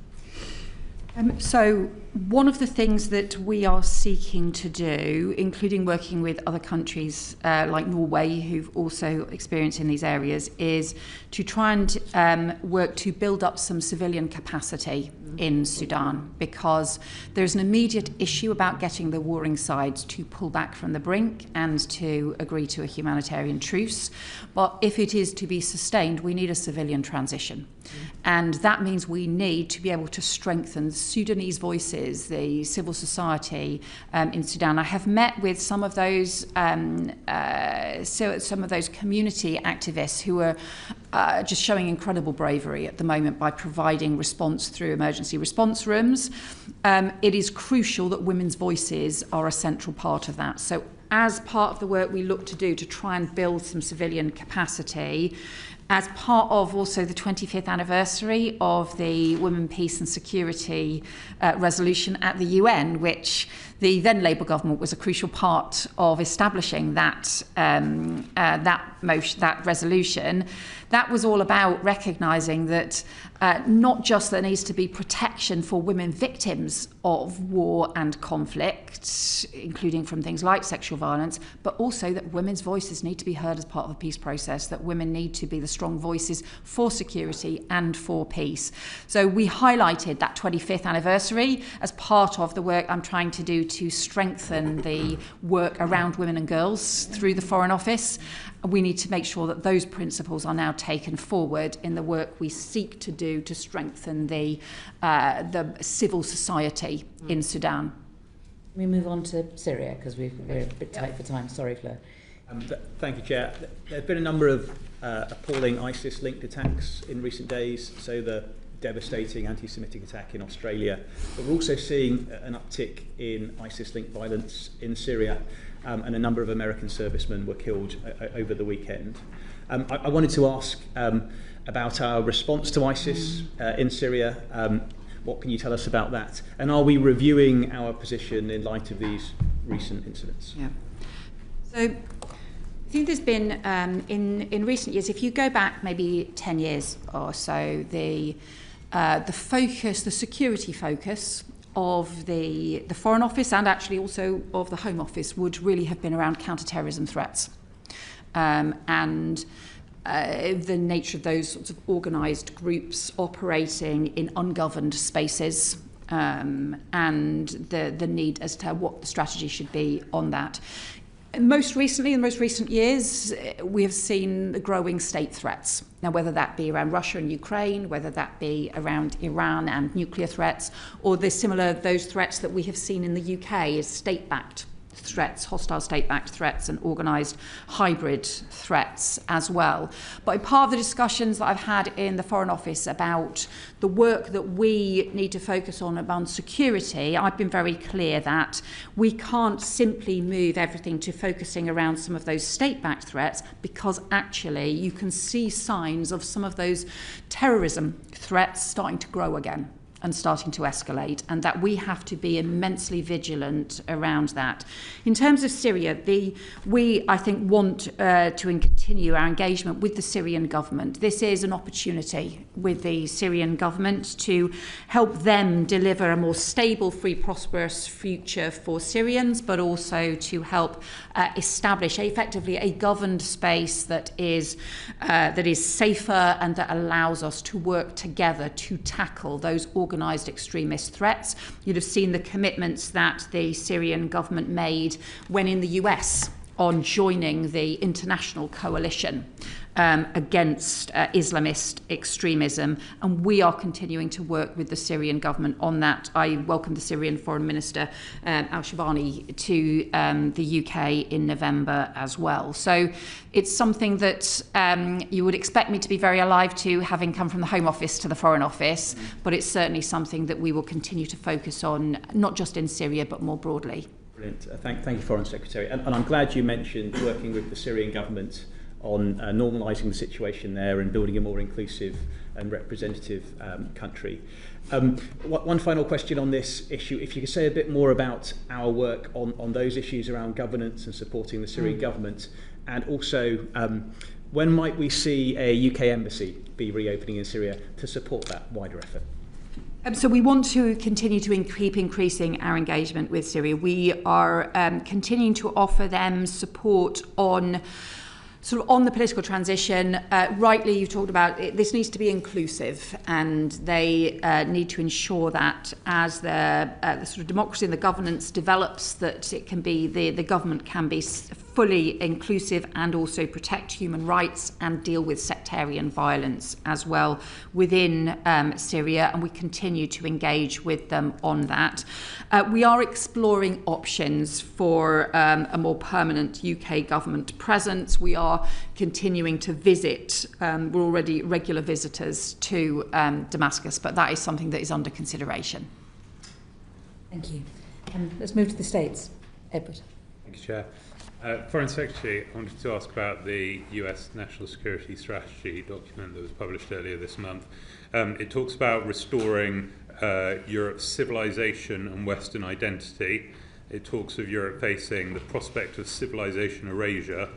So one of the things that we are seeking to do, including working with other countries like Norway, who've also experienced in these areas, is to try and work to build up some civilian capacity in Sudan, because there's an immediate issue about getting the warring sides to pull back from the brink and to agree to a humanitarian truce. But if it is to be sustained, we need a civilian transition. And that means we need to be able to strengthen Sudanese voices, the civil society in Sudan. I have met with some of those community activists who are just showing incredible bravery at the moment by providing response through emergency response rooms. It is crucial that women's voices are a central part of that. So as part of the work we look to do to try and build some civilian capacity, as part of also the 25th anniversary of the Women, Peace and Security resolution at the UN, which the then Labour government was a crucial part of establishing that resolution. That was all about recognising that not just there needs to be protection for women victims of war and conflict, including from things like sexual violence, but also that women's voices need to be heard as part of the peace process, that women need to be the strong voices for security and for peace. So we highlighted that 25th anniversary as part of the work I'm trying to do to strengthen the work around women and girls through the Foreign Office. We need to make sure that those principles are now taken forward in the work we seek to do to strengthen the civil society in Sudan. We move on to Syria because we're a bit tight for time. Sorry, Claire. Thank you, Chair. There have been a number of appalling ISIS-linked attacks in recent days, so the devastating anti-Semitic attack in Australia. But we're also seeing an uptick in ISIS-linked violence in Syria, and a number of American servicemen were killed over the weekend. I wanted to ask about our response to ISIS in Syria. What can you tell us about that? And are we reviewing our position in light of these recent incidents? Yeah. So I think there's been, in recent years, if you go back maybe 10 years or so, the focus, the security focus of the Foreign Office and actually also of the Home Office would really have been around counter-terrorism threats. And the nature of those sorts of organised groups operating in ungoverned spaces, and the need as to what the strategy should be on that. Most recently, in the most recent years, we have seen the growing state threats. Now, whether that be around Russia and Ukraine, whether that be around Iran and nuclear threats, or those threats that we have seen in the UK as state-backed threats, hostile state-backed threats and organised hybrid threats as well. But part of the discussions that I've had in the Foreign Office about the work that we need to focus on around security, I've been very clear that we can't simply move everything to focusing around some of those state-backed threats, because actually you can see signs of some of those terrorism threats starting to grow again and starting to escalate, and that we have to be immensely vigilant around that. In terms of Syria, we, I think, want to continue our engagement with the Syrian government. This is an opportunity with the Syrian government to help them deliver a more stable, free, prosperous future for Syrians, but also to help establish effectively a governed space that is safer and that allows us to work together to tackle those organised extremist threats. You'd have seen the commitments that the Syrian government made when in the US on joining the international coalition against Islamist extremism, and we are continuing to work with the Syrian government on that. I welcomed the Syrian Foreign Minister Al-Shabani to the UK in November as well. So it's something that you would expect me to be very alive to, having come from the Home Office to the Foreign Office, but it's certainly something that we will continue to focus on, not just in Syria but more broadly. Brilliant. Thank you, Foreign Secretary. And I'm glad you mentioned working with the Syrian government on normalising the situation there and building a more inclusive and representative country. One final question on this issue. If you could say a bit more about our work on those issues around governance and supporting the Syrian government, and also when might we see a UK embassy be reopening in Syria to support that wider effort? So we want to continue to keep increasing our engagement with Syria. We are continuing to offer them support on the political transition. Rightly, you talked about it, this needs to be inclusive, and they need to ensure that as the sort of democracy and the governance develops, that it can be the government can be fully inclusive and also protect human rights and deal with sectarian violence as well within Syria, and we continue to engage with them on that. We are exploring options for a more permanent UK government presence. We are continuing to visit, we're already regular visitors to Damascus, but that is something that is under consideration. Thank you. Let's move to the States. Edward. Thank you, Chair. Foreign Secretary, I wanted to ask about the US National Security Strategy document that was published earlier this month. It talks about restoring Europe's civilization and Western identity. It talks of Europe facing the prospect of civilization erasure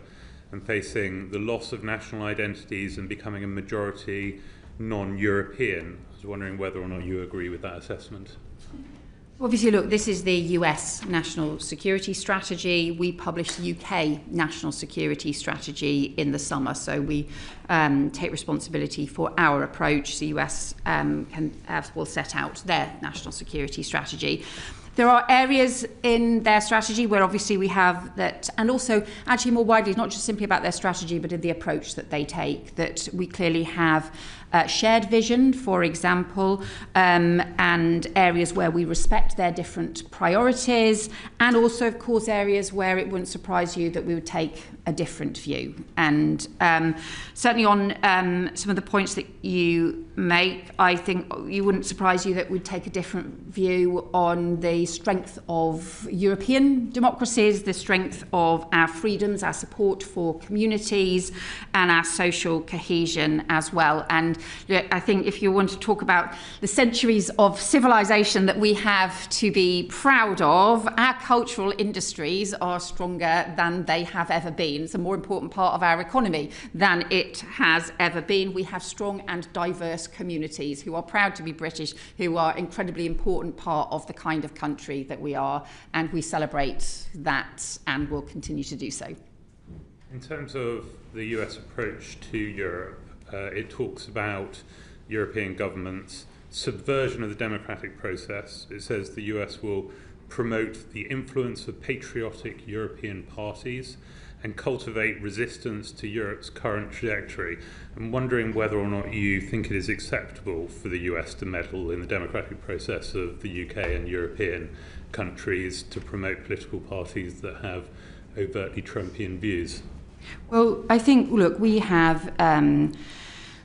and facing the loss of national identities and becoming a majority non-European. I was wondering whether or not you agree with that assessment. Obviously, look, this is the US National Security Strategy. We published the UK National Security Strategy in the summer, so we take responsibility for our approach. The US will set out their national security strategy. There are areas in their strategy where obviously we have that, and also actually more widely, not just simply about their strategy, but in the approach that they take, that we clearly have shared vision, for example, and areas where we respect their different priorities, and also, of course, areas where it wouldn't surprise you that we would take a different view. And certainly on some of the points that you make, I think you wouldn't surprise you that we'd take a different view on the strength of European democracies, the strength of our freedoms, our support for communities, and our social cohesion as well. And I think if you want to talk about the centuries of civilization that we have to be proud of, our cultural industries are stronger than they have ever been. It's a more important part of our economy than it has ever been. We have strong and diverse communities who are proud to be British, who are an incredibly important part of the kind of country that we are, and we celebrate that and will continue to do so. In terms of the US approach to Europe, it talks about European governments' subversion of the democratic process. It says the US will promote the influence of patriotic European parties and cultivate resistance to Europe's current trajectory. I'm wondering whether or not you think it is acceptable for the US to meddle in the democratic process of the UK and European countries to promote political parties that have overtly Trumpian views. Well, I think, look, we have...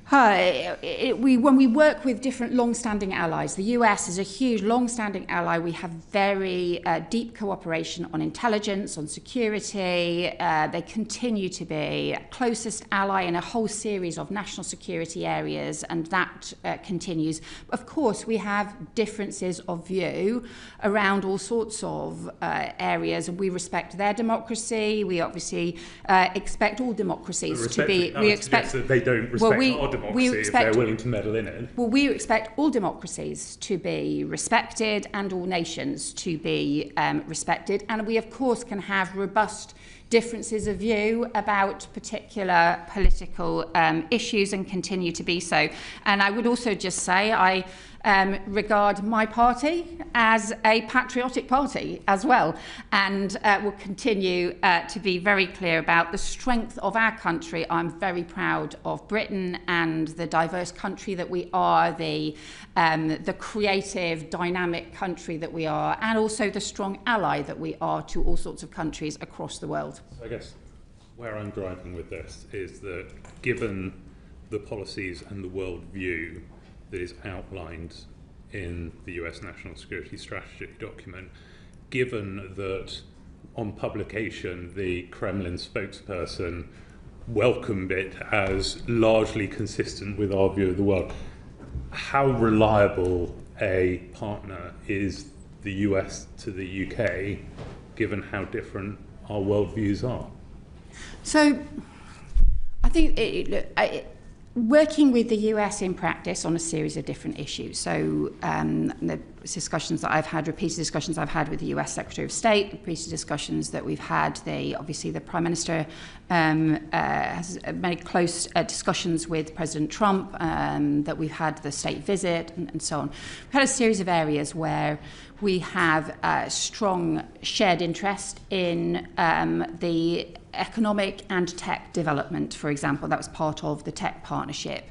when we work with different long-standing allies, the US is a huge long-standing ally. We have very deep cooperation on intelligence, on security. They continue to be closest ally in a whole series of national security areas, and that continues. Of course, we have differences of view around all sorts of areas, and we respect their democracy. We obviously expect all democracies to be... We expect that they don't respect our democracy if they're willing to meddle in it. Well, we expect all democracies to be respected and all nations to be respected. And we, of course, can have robust differences of view about particular political issues and continue to be so. And I would also just say I regard my party as a patriotic party as well, and will continue to be very clear about the strength of our country. I'm very proud of Britain and the diverse country that we are, the creative, dynamic country that we are, and also the strong ally that we are to all sorts of countries across the world. So I guess where I'm driving with this is that given the policies and the world view that is outlined in the US National Security Strategy document, given that on publication the Kremlin spokesperson welcomed it as largely consistent with our view of the world, how reliable a partner is the US to the UK, given how different our worldviews are? So I think working with the US in practice on a series of different issues. So the discussions that I've had, repeated discussions I've had with the US Secretary of State, repeated discussions that we've had, obviously the Prime Minister has made close discussions with President Trump, that we've had the state visit and so on. We've had a series of areas where we have strong shared interest in the economic and tech development, for example. That was part of the tech partnership.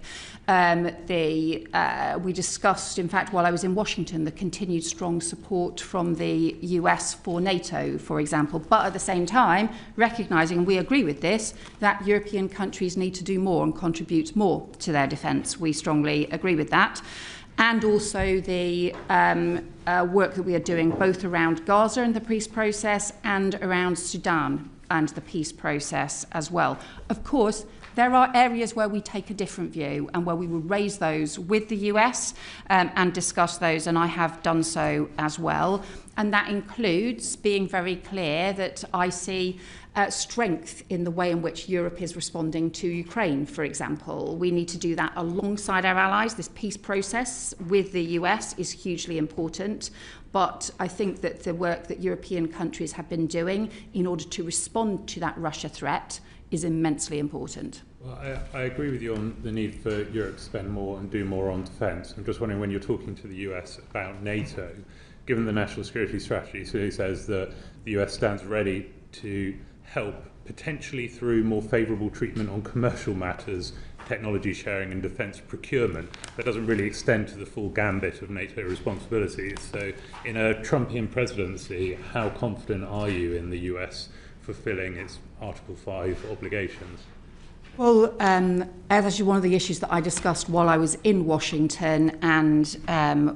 We discussed, in fact, while I was in Washington, the continued strong support from the US for NATO, for example, but at the same time, recognising, and we agree with this, that European countries need to do more and contribute more to their defence. We strongly agree with that. And also the work that we are doing both around Gaza and the peace process and around Sudan and the peace process as well. Of course, there are areas where we take a different view and where we will raise those with the US and discuss those, and I have done so as well. And that includes being very clear that I see strength in the way in which Europe is responding to Ukraine, for example. We need to do that alongside our allies. This peace process with the US is hugely important. But I think that the work that European countries have been doing in order to respond to that Russia threat is immensely important. Well, I agree with you on the need for Europe to spend more and do more on defence. I'm just wondering, when you're talking to the US about NATO, given the national security strategy, so he says that the US stands ready to help, potentially through more favourable treatment on commercial matters, technology sharing and defence procurement. That doesn't really extend to the full gambit of NATO responsibilities. So in a Trumpian presidency, how confident are you in the US fulfilling its Article 5 obligations? Well, that's actually one of the issues that I discussed while I was in Washington, and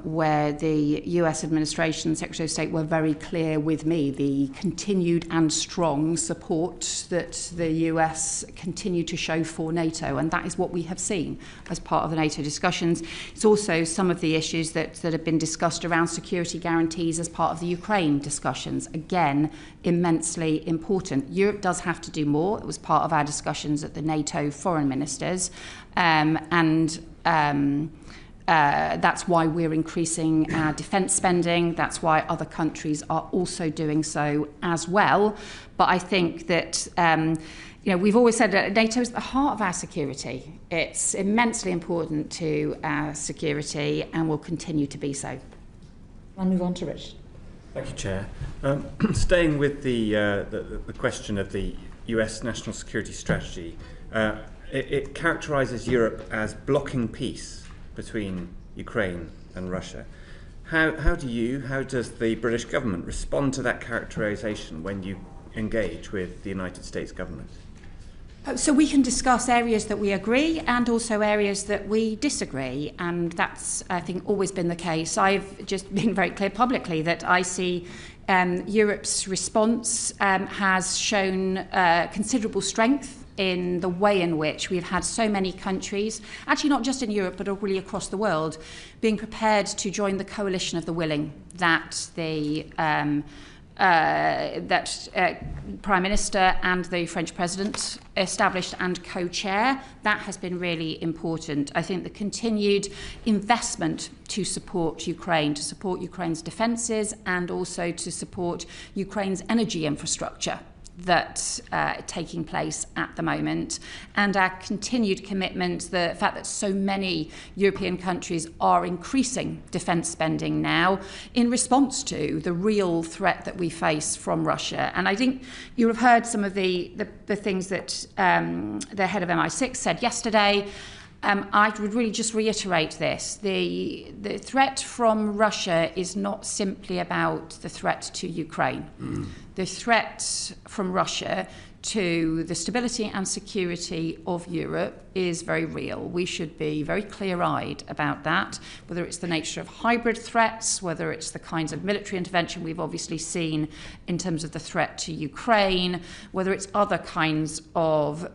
where the US administration, Secretary of State, were very clear with me, the continued and strong support that the US continue to show for NATO, and that is what we have seen as part of the NATO discussions. It's also some of the issues that have been discussed around security guarantees as part of the Ukraine discussions. Again, immensely important. Europe does have to do more. It was part of our discussions at the NATO foreign ministers, that's why we're increasing our defence spending. That's why other countries are also doing so as well. But I think that we've always said that NATO is at the heart of our security. It's immensely important to our security and will continue to be so. I'll move on to Rich. Thank you, Chair. Staying with the question of the US national security strategy, it characterises Europe as blocking peace between Ukraine and Russia. How does the British government respond to that characterisation when you engage with the United States government? So we can discuss areas that we agree and also areas that we disagree, and that's, I think, always been the case. I've just been very clear publicly that I see Europe's response has shown considerable strength in the way in which we've had so many countries, actually not just in Europe but really across the world, being prepared to join the coalition of the willing that the Prime Minister and the French President established and co-chair. That has been really important. I think the continued investment to support Ukraine, to support Ukraine's defences and also to support Ukraine's energy infrastructure that's taking place at the moment, and our continued commitment, the fact that so many European countries are increasing defence spending now in response to the real threat that we face from Russia. And I think you have heard some of the things that the head of MI6 said yesterday. I would really just reiterate this. The threat from Russia is not simply about the threat to Ukraine. The threat from Russia to the stability and security of Europe is very real. We should be very clear-eyed about that, whether it's the nature of hybrid threats, whether it's the kinds of military intervention we've obviously seen in terms of the threat to Ukraine, whether it's other kinds of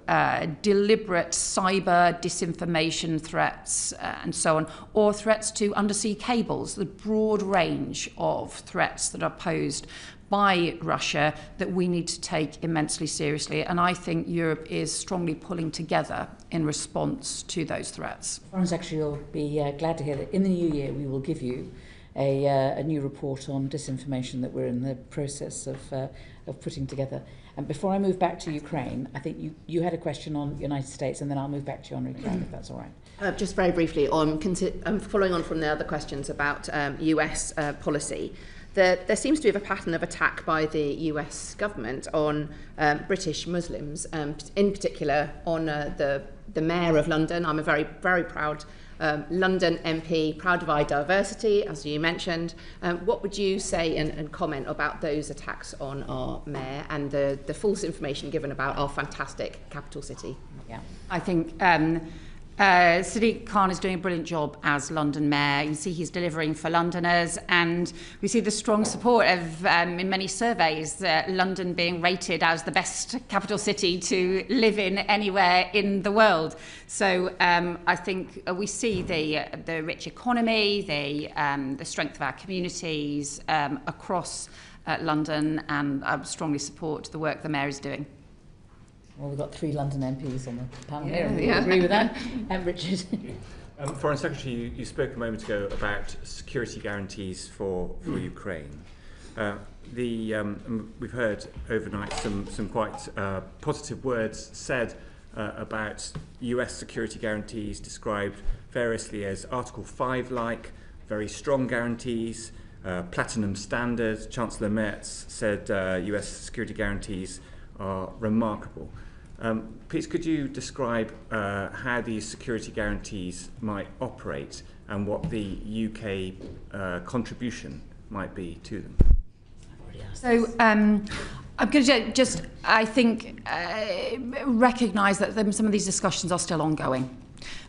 deliberate cyber disinformation threats and so on, or threats to undersea cables, the broad range of threats that are posed by Russia that we need to take immensely seriously. And I think Europe is strongly pulling together in response to those threats. Foreign Secretary will be glad to hear that in the new year we will give you a new report on disinformation that we're in the process of putting together. And before I move back to Ukraine, I think you had a question on United States, and then I'll move back to you on Ukraine, if that's all right. Just very briefly, following on from the other questions about US policy, there seems to be a pattern of attack by the US government on British Muslims, in particular on the Mayor of London. I'm a very, very proud London MP, proud of our diversity, as you mentioned. What would you say and comment about those attacks on our Mayor and the false information given about our fantastic capital city? Yeah, I think Sadiq Khan is doing a brilliant job as London Mayor. You see he's delivering for Londoners, and we see the strong support of, in many surveys, London being rated as the best capital city to live in anywhere in the world. So I think we see the rich economy, the strength of our communities across London, and I strongly support the work the Mayor is doing. Well, we've got 3 London MPs on the panel here. We agree with that. Richard. Foreign Secretary, you spoke a moment ago about security guarantees for Ukraine. We've heard overnight some quite positive words said about US security guarantees, described variously as Article 5-like, very strong guarantees, platinum standards. Chancellor Merz said US security guarantees are remarkable. Please, could you describe how these security guarantees might operate and what the UK contribution might be to them? So I'm going to just, I think, recognise that some of these discussions are still ongoing.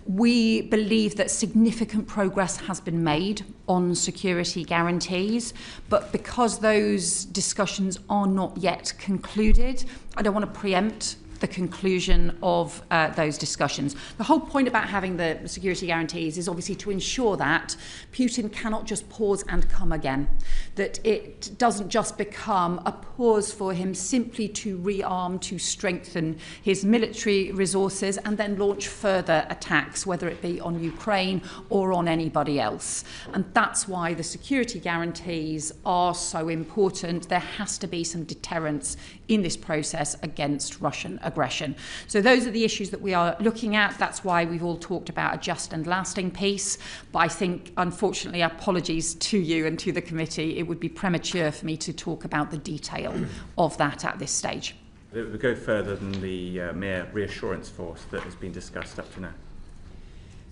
We believe that significant progress has been made on security guarantees, but because those discussions are not yet concluded, I don't want to preempt the conclusion of those discussions. The whole point about having the security guarantees is obviously to ensure that Putin cannot just pause and come again, that it doesn't just become a pause for him simply to rearm, to strengthen his military resources and then launch further attacks, whether it be on Ukraine or on anybody else. And that's why the security guarantees are so important. There has to be some deterrence in this process against Russian aggression. So those are the issues that we are looking at. That's why we've all talked about a just and lasting peace. But I think, unfortunately, apologies to you and to the committee, it would be premature for me to talk about the detail of that at this stage. It would go further than the mere reassurance force that has been discussed up to now.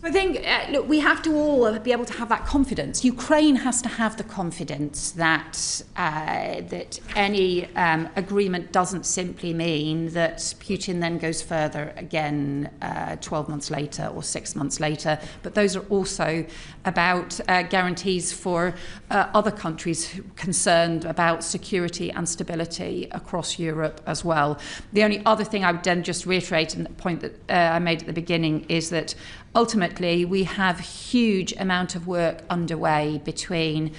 I think, look, we have to all be able to have that confidence. Ukraine has to have the confidence that that any agreement doesn't simply mean that Putin then goes further again 12 months later or 6 months later. But those are also about guarantees for other countries concerned about security and stability across Europe as well. The only other thing I would then just reiterate, and the point that I made at the beginning, is that ultimately, we have huge amount of work underway between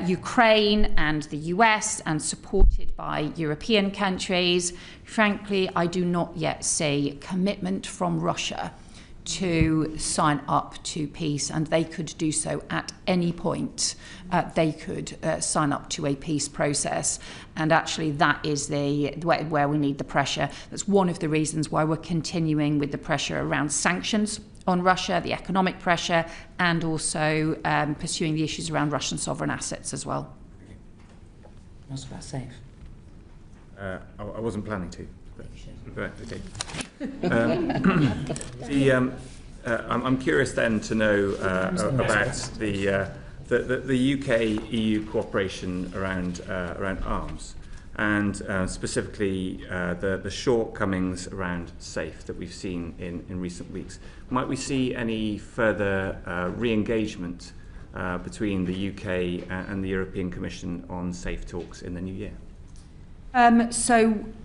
Ukraine and the US and supported by European countries. Frankly, I do not yet see commitment from Russia to sign up to peace, and they could do so at any point. They could sign up to a peace process, and actually that is where we need the pressure. That's one of the reasons why we're continuing with the pressure around sanctions on Russia, the economic pressure, and also pursuing the issues around Russian sovereign assets as well. What's about SAFE? I wasn't planning to. But okay. I'm curious then to know about the UK-EU cooperation around arms, and specifically the shortcomings around SAFE that we've seen in recent weeks. Might we see any further re-engagement between the UK and the European Commission on SAFE talks in the new year?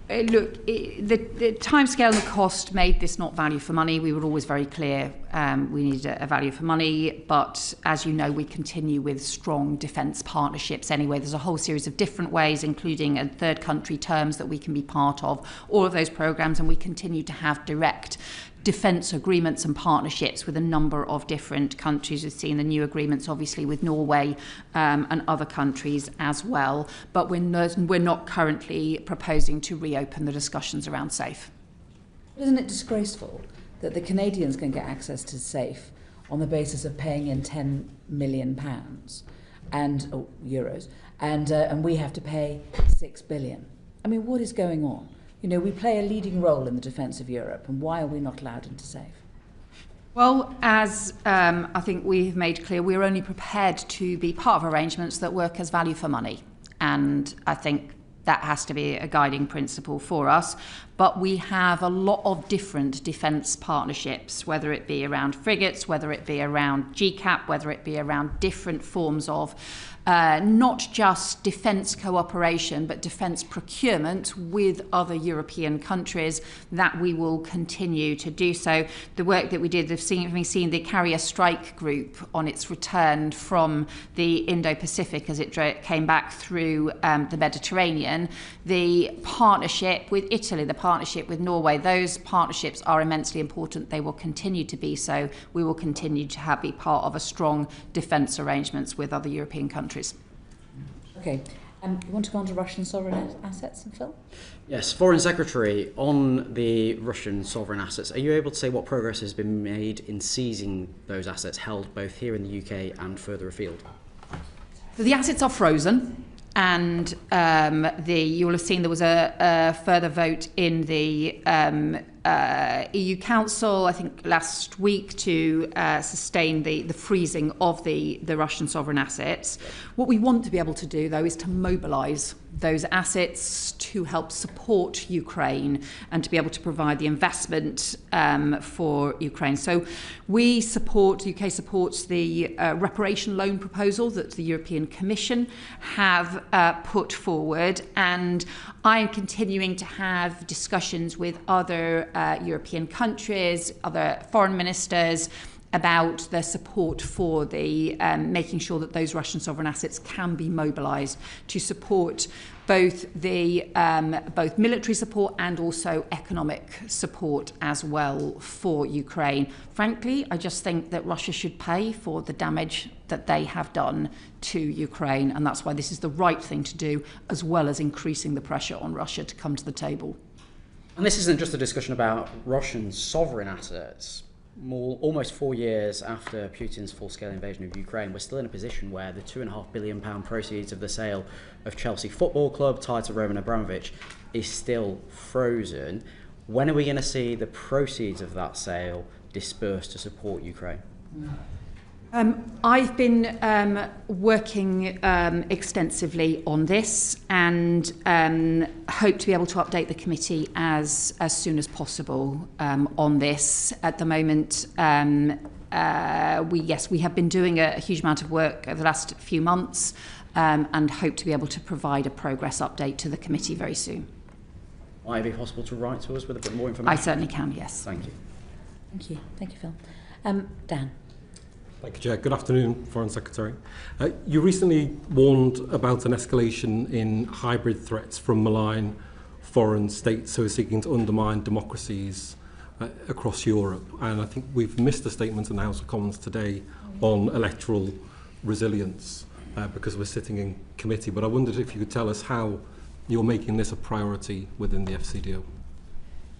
Look, the timescale and the cost made this not value for money. We were always very clear we needed a value for money, but as you know, we continue with strong defence partnerships anyway. There's a whole series of different ways, including third country terms that we can be part of, all of those programmes, and we continue to have direct defence agreements and partnerships with a number of different countries. We've seen the new agreements obviously with Norway and other countries as well, but we're not currently proposing to reopen the discussions around SAFE. Isn't it disgraceful that the Canadians can get access to SAFE on the basis of paying in £10 million and euros, and we have to pay £6 billion? I mean, what is going on? You know, we play a leading role in the defence of Europe, and why are we not allowed into SAFE? Well, as I think we've made clear, we're only prepared to be part of arrangements that work as value for money. And I think that has to be a guiding principle for us. But we have a lot of different defence partnerships, whether it be around frigates, whether it be around GCAP, whether it be around different forms of not just defence cooperation, but defence procurement with other European countries, that we will continue to do so. The work that we did, having seen the carrier strike group on its return from the Indo-Pacific as it came back through the Mediterranean, the partnership with Italy, the partnership with Norway, those partnerships are immensely important. They will continue to be so. We will continue to be part of a strong defence arrangements with other European countries. Okay. You want to go on to Russian sovereign assets, Phil? Yes, Foreign Secretary, on the Russian sovereign assets, are you able to say what progress has been made in seizing those assets held both here in the UK and further afield? So the assets are frozen, and you'll have seen there was a further vote in the EU Council, I think last week, to sustain the freezing of the Russian sovereign assets. What we want to be able to do, though, is to mobilise those assets to help support Ukraine and to be able to provide the investment for Ukraine. So the UK supports the reparation loan proposal that the European Commission have put forward, and I am continuing to have discussions with other European countries, other foreign ministers, about their support for the making sure that those Russian sovereign assets can be mobilised to support both both military support and also economic support as well for Ukraine. Frankly, I just think that Russia should pay for the damage that they have done to Ukraine, and that's why this is the right thing to do, as well as increasing the pressure on Russia to come to the table. And this isn't just a discussion about Russian sovereign assets. almost 4 years after Putin's full-scale invasion of Ukraine, we're still in a position where the £2.5 billion proceeds of the sale of Chelsea Football Club tied to Roman Abramovich is still frozen. When are we going to see the proceeds of that sale dispersed to support Ukraine? I've been working extensively on this and hope to be able to update the committee as soon as possible on this. At the moment, we have been doing a huge amount of work over the last few months and hope to be able to provide a progress update to the committee very soon. Might it be possible to write to us with a bit more information? I certainly can, yes. Thank you. Thank you. Thank you, Phil. Dan. Thank you, Chair. Good afternoon, Foreign Secretary. You recently warned about an escalation in hybrid threats from malign foreign states who are seeking to undermine democracies across Europe. And I think we've missed a statement in the House of Commons today on electoral resilience because we're sitting in committee. But I wondered if you could tell us how you're making this a priority within the FCDO.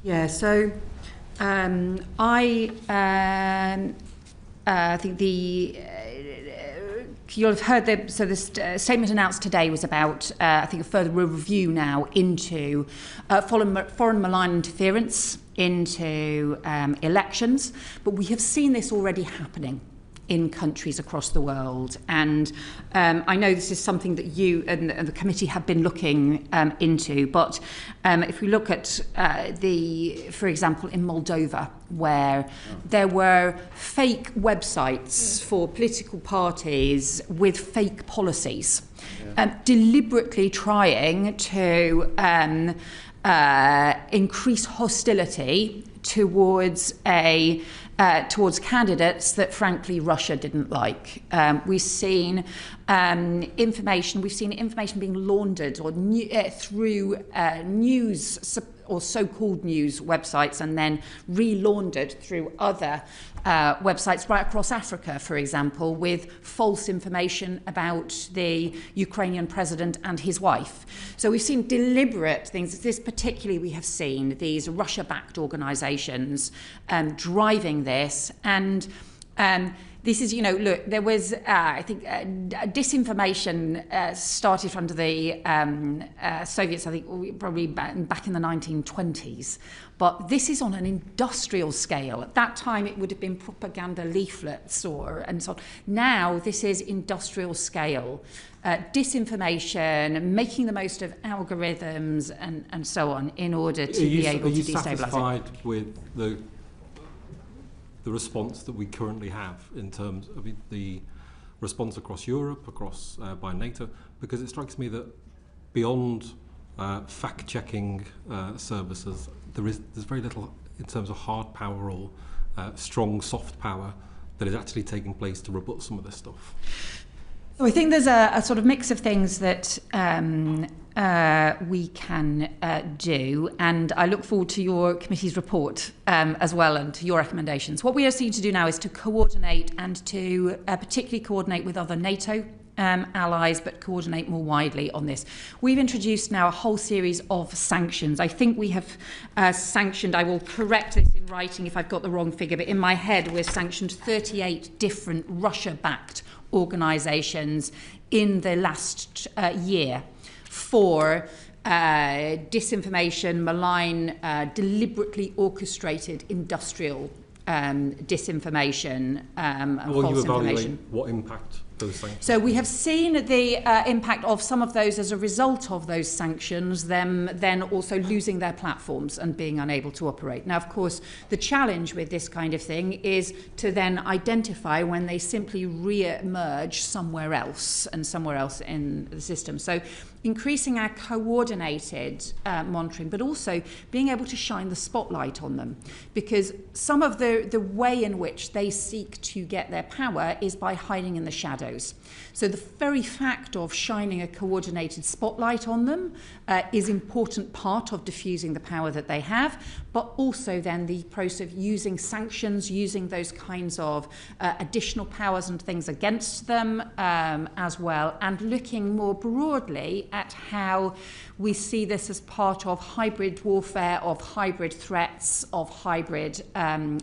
Yeah, so I think you'll have heard the statement announced today was about I think a further review now into foreign malign interference into elections, but we have seen this already happening in countries across the world, and I know this is something that you and the committee have been looking into, but if we look at for example, in Moldova, where there were fake websites for political parties with fake policies, deliberately trying to increase hostility towards candidates that, frankly, Russia didn't like. We've seen information being laundered or through news or so-called news websites and then re-laundered through other websites right across Africa, for example, with false information about the Ukrainian president and his wife. So we've seen deliberate things. This particularly we have seen these Russia-backed organisations driving this, and this is, look, there was, I think, disinformation started under the Soviets, I think, probably back in the 1920s. But this is on an industrial scale. At that time, it would have been propaganda leaflets and so on. Now, this is industrial scale. Disinformation, making the most of algorithms and so on in order to be able to destabilise it. Are you satisfied with the response that we currently have in terms of the response across Europe, by NATO? Because it strikes me that beyond fact-checking services, there's very little in terms of hard power or strong soft power that is actually taking place to rebut some of this stuff. So I think there's a sort of mix of things that we can do, and I look forward to your committee's report as well and to your recommendations. What we are seeking to do now is to coordinate and to particularly coordinate with other NATO allies, but coordinate more widely on this. We've introduced now a whole series of sanctions. I think we have sanctioned, I will correct this in writing if I've got the wrong figure, but in my head we've sanctioned 38 different Russia-backed organisations in the last year for disinformation, malign, deliberately orchestrated industrial disinformation and false information. What impact those sanctions? So we have seen the impact of some of those as a result of those sanctions, them then also losing their platforms and being unable to operate. Now, of course, the challenge with this kind of thing is to then identify when they simply re-emerge somewhere else in the system. So increasing our coordinated monitoring, but also being able to shine the spotlight on them, because some of the way in which they seek to get their power is by hiding in the shadows. shadows. So the very fact of shining a coordinated spotlight on them is an important part of diffusing the power that they have, but also then the process of using sanctions, using those kinds of additional powers and things against them as well, and looking more broadly at how we see this as part of hybrid warfare, of hybrid threats, of hybrid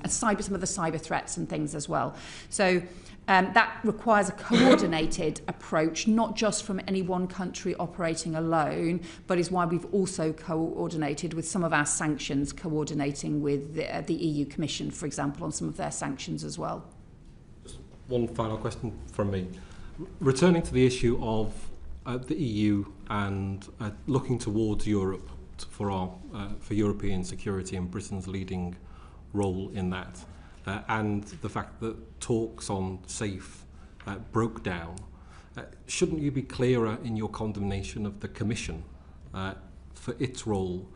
some of the cyber threats and things as well. So that requires a coordinated approach, not just from any one country operating alone, but is why we've also coordinated with some of our sanctions, coordinating with the EU Commission, for example, on some of their sanctions as well. Just one final question from me. Returning to the issue of the EU and looking towards Europe for European security and Britain's leading role in that, and the fact that talks on SAFE broke down, shouldn't you be clearer in your condemnation of the Commission for its role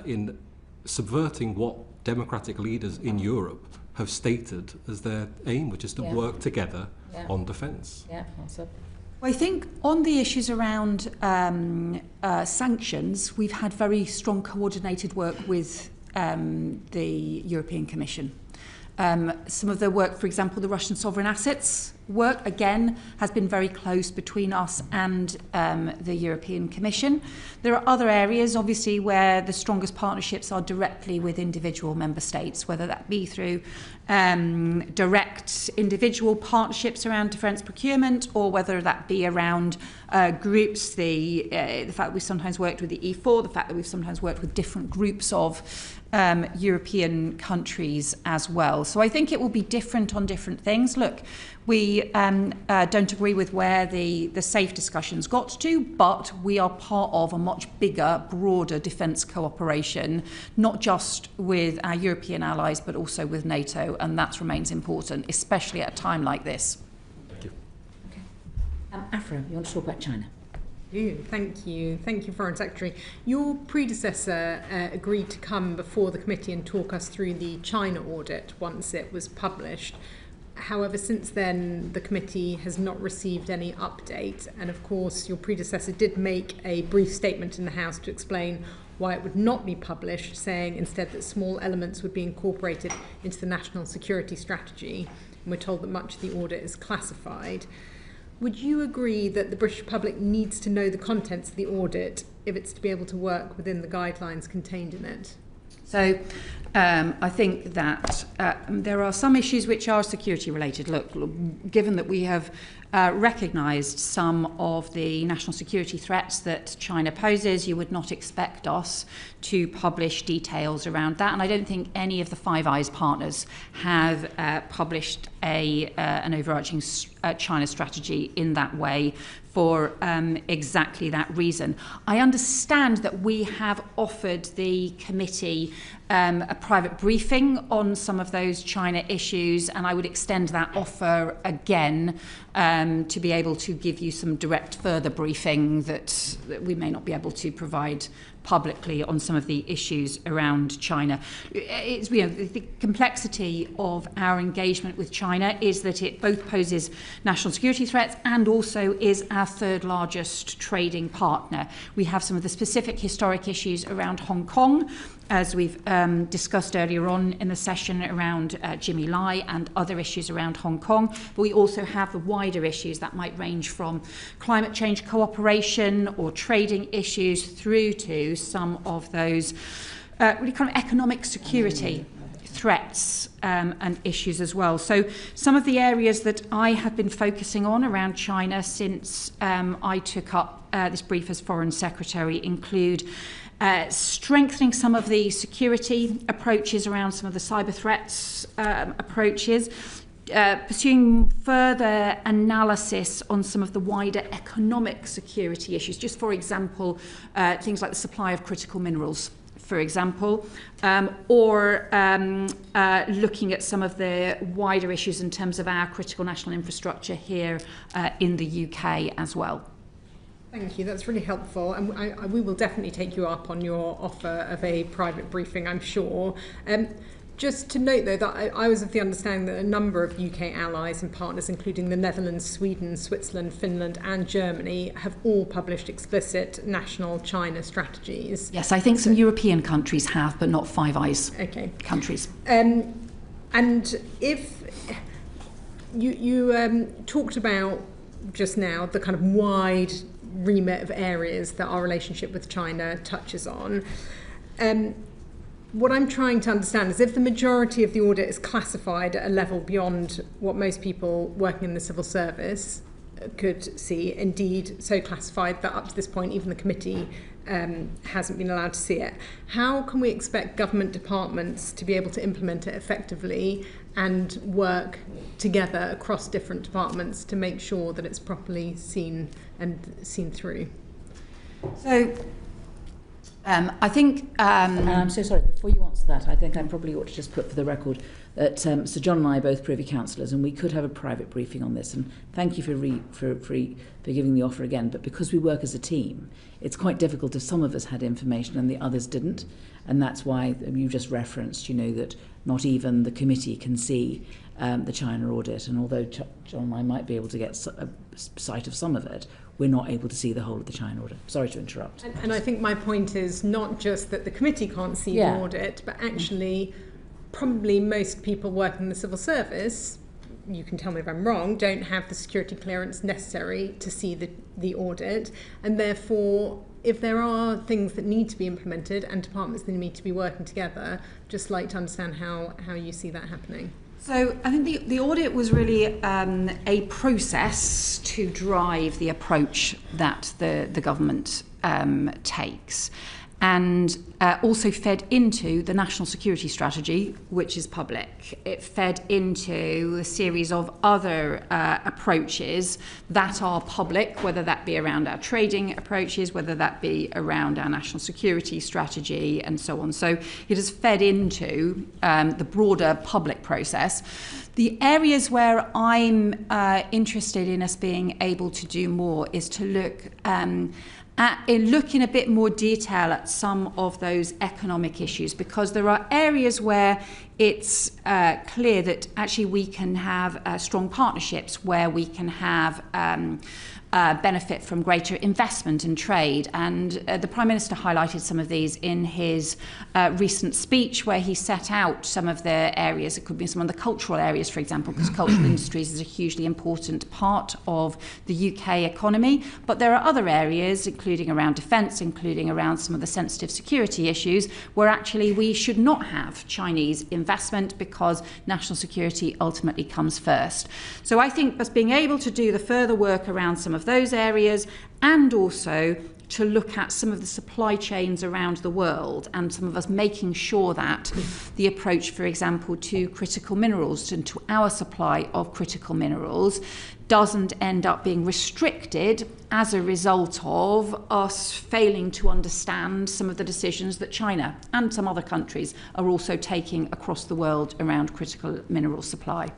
in subverting what democratic leaders in Europe have stated as their aim, which is to work together on defence? Yeah, also. Well, I think on the issues around sanctions, we've had very strong coordinated work with the European Commission. Some of the work, for example, the Russian sovereign assets work, again, has been very close between us and the European Commission. There are other areas, obviously, where the strongest partnerships are directly with individual member states, whether that be through direct individual partnerships around defence procurement, or whether that be around groups, the fact that we've sometimes worked with the E4, the fact that we've sometimes worked with different groups of European countries as well. So I think it will be different on different things. Look, we don't agree with where the SAFE discussions got to, but we are part of a much bigger, broader defence cooperation, not just with our European allies, but also with NATO, and that remains important, especially at a time like this. Thank you. Okay. Afra, you want to talk about China? Thank you, Foreign Secretary. Your predecessor agreed to come before the committee and talk us through the China audit once it was published. However, since then, the committee has not received any update. And of course, your predecessor did make a brief statement in the House to explain why it would not be published, saying instead that small elements would be incorporated into the national security strategy. And we're told that much of the audit is classified. Would you agree that the British public needs to know the contents of the audit if it's to be able to work within the guidelines contained in it? So I think that there are some issues which are security related. Look, given that we have recognised some of the national security threats that China poses, you would not expect us to publish details around that. And I don't think any of the Five Eyes partners have published an overarching China strategy in that way for exactly that reason. I understand that we have offered the committee a private briefing on some of those China issues, and I would extend that offer again to be able to give you some direct further briefing that we may not be able to provide publicly on some of the issues around China. It's, the complexity of our engagement with China is that it both poses national security threats and also is our third largest trading partner. We have some of the specific historic issues around Hong Kong, as we've discussed earlier on in the session around Jimmy Lai and other issues around Hong Kong. But we also have the wider issues that might range from climate change cooperation or trading issues through to some of those really kind of economic security threats and issues as well. So some of the areas that I have been focusing on around China since I took up this brief as Foreign Secretary include strengthening some of the security approaches around some of the cyber threats approaches, pursuing further analysis on some of the wider economic security issues, just for example, things like the supply of critical minerals, for example, or looking at some of the wider issues in terms of our critical national infrastructure here in the UK as well. Thank you, that's really helpful, and we will definitely take you up on your offer of a private briefing, I'm sure. Just to note, though, that I was of the understanding that a number of UK allies and partners, including the Netherlands, Sweden, Switzerland, Finland and Germany, have all published explicit national China strategies. Yes, I think some European countries have, but not Five Eyes countries. And if you talked about just now the kind of wide remit of areas that our relationship with China touches on, what I'm trying to understand is if the majority of the audit is classified at a level beyond what most people working in the civil service could see, indeed so classified that up to this point even the committee hasn't been allowed to see it, how can we expect government departments to be able to implement it effectively and work together across different departments to make sure that it's properly seen and seen through? So I think... and I'm so sorry, before you answer that, I think I probably ought to just put for the record that Sir John and I are both Privy Councillors, and we could have a private briefing on this, and thank you for giving the offer again, but because we work as a team, it's quite difficult if some of us had information and the others didn't, and that's why you just referenced, that not even the committee can see the China audit, and although John and I might be able to get a sight of some of it, we're not able to see the whole of the China audit. Sorry to interrupt. And I think my point is not just that the committee can't see the audit, but actually probably most people working in the civil service, you can tell me if I'm wrong, don't have the security clearance necessary to see the audit, and therefore if there are things that need to be implemented and departments that need to be working together, just like to understand how you see that happening. So I think the audit was really a process to drive the approach that the government takes, and also fed into the national security strategy, which is public. It fed into a series of other approaches that are public, whether that be around our trading approaches, whether that be around our national security strategy, and so on. So it has fed into the broader public process. The areas where I'm interested in us being able to do more is to look in a bit more detail at some of those economic issues, because there are areas where it's clear that actually we can have strong partnerships, where we can have benefit from greater investment and trade. And the Prime Minister highlighted some of these in his recent speech, where he set out some of the areas. It could be some of the cultural areas, for example, because cultural industries is a hugely important part of the UK economy. But there are other areas, including around defence, including around some of the sensitive security issues, where actually we should not have Chinese investment, because national security ultimately comes first. So I think us being able to do the further work around some of those areas, and also to look at some of the supply chains around the world, and some of us making sure that the approach, for example, to critical minerals and to our supply of critical minerals doesn't end up being restricted as a result of us failing to understand some of the decisions that China and some other countries are also taking across the world around critical mineral supply.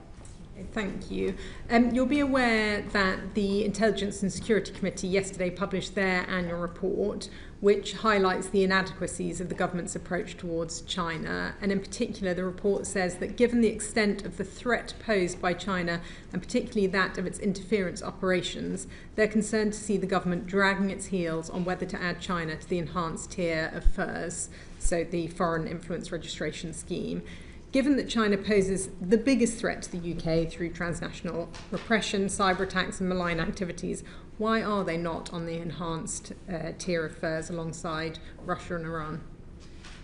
Thank you. You'll be aware that the Intelligence and Security Committee yesterday published their annual report, which highlights the inadequacies of the government's approach towards China. And in particular, the report says that given the extent of the threat posed by China, and particularly that of its interference operations, they're concerned to see the government dragging its heels on whether to add China to the enhanced tier of FIRS, so the Foreign Influence Registration Scheme. Given that China poses the biggest threat to the UK through transnational repression, cyber attacks and malign activities, why are they not on the enhanced tier of FIRS alongside Russia and Iran?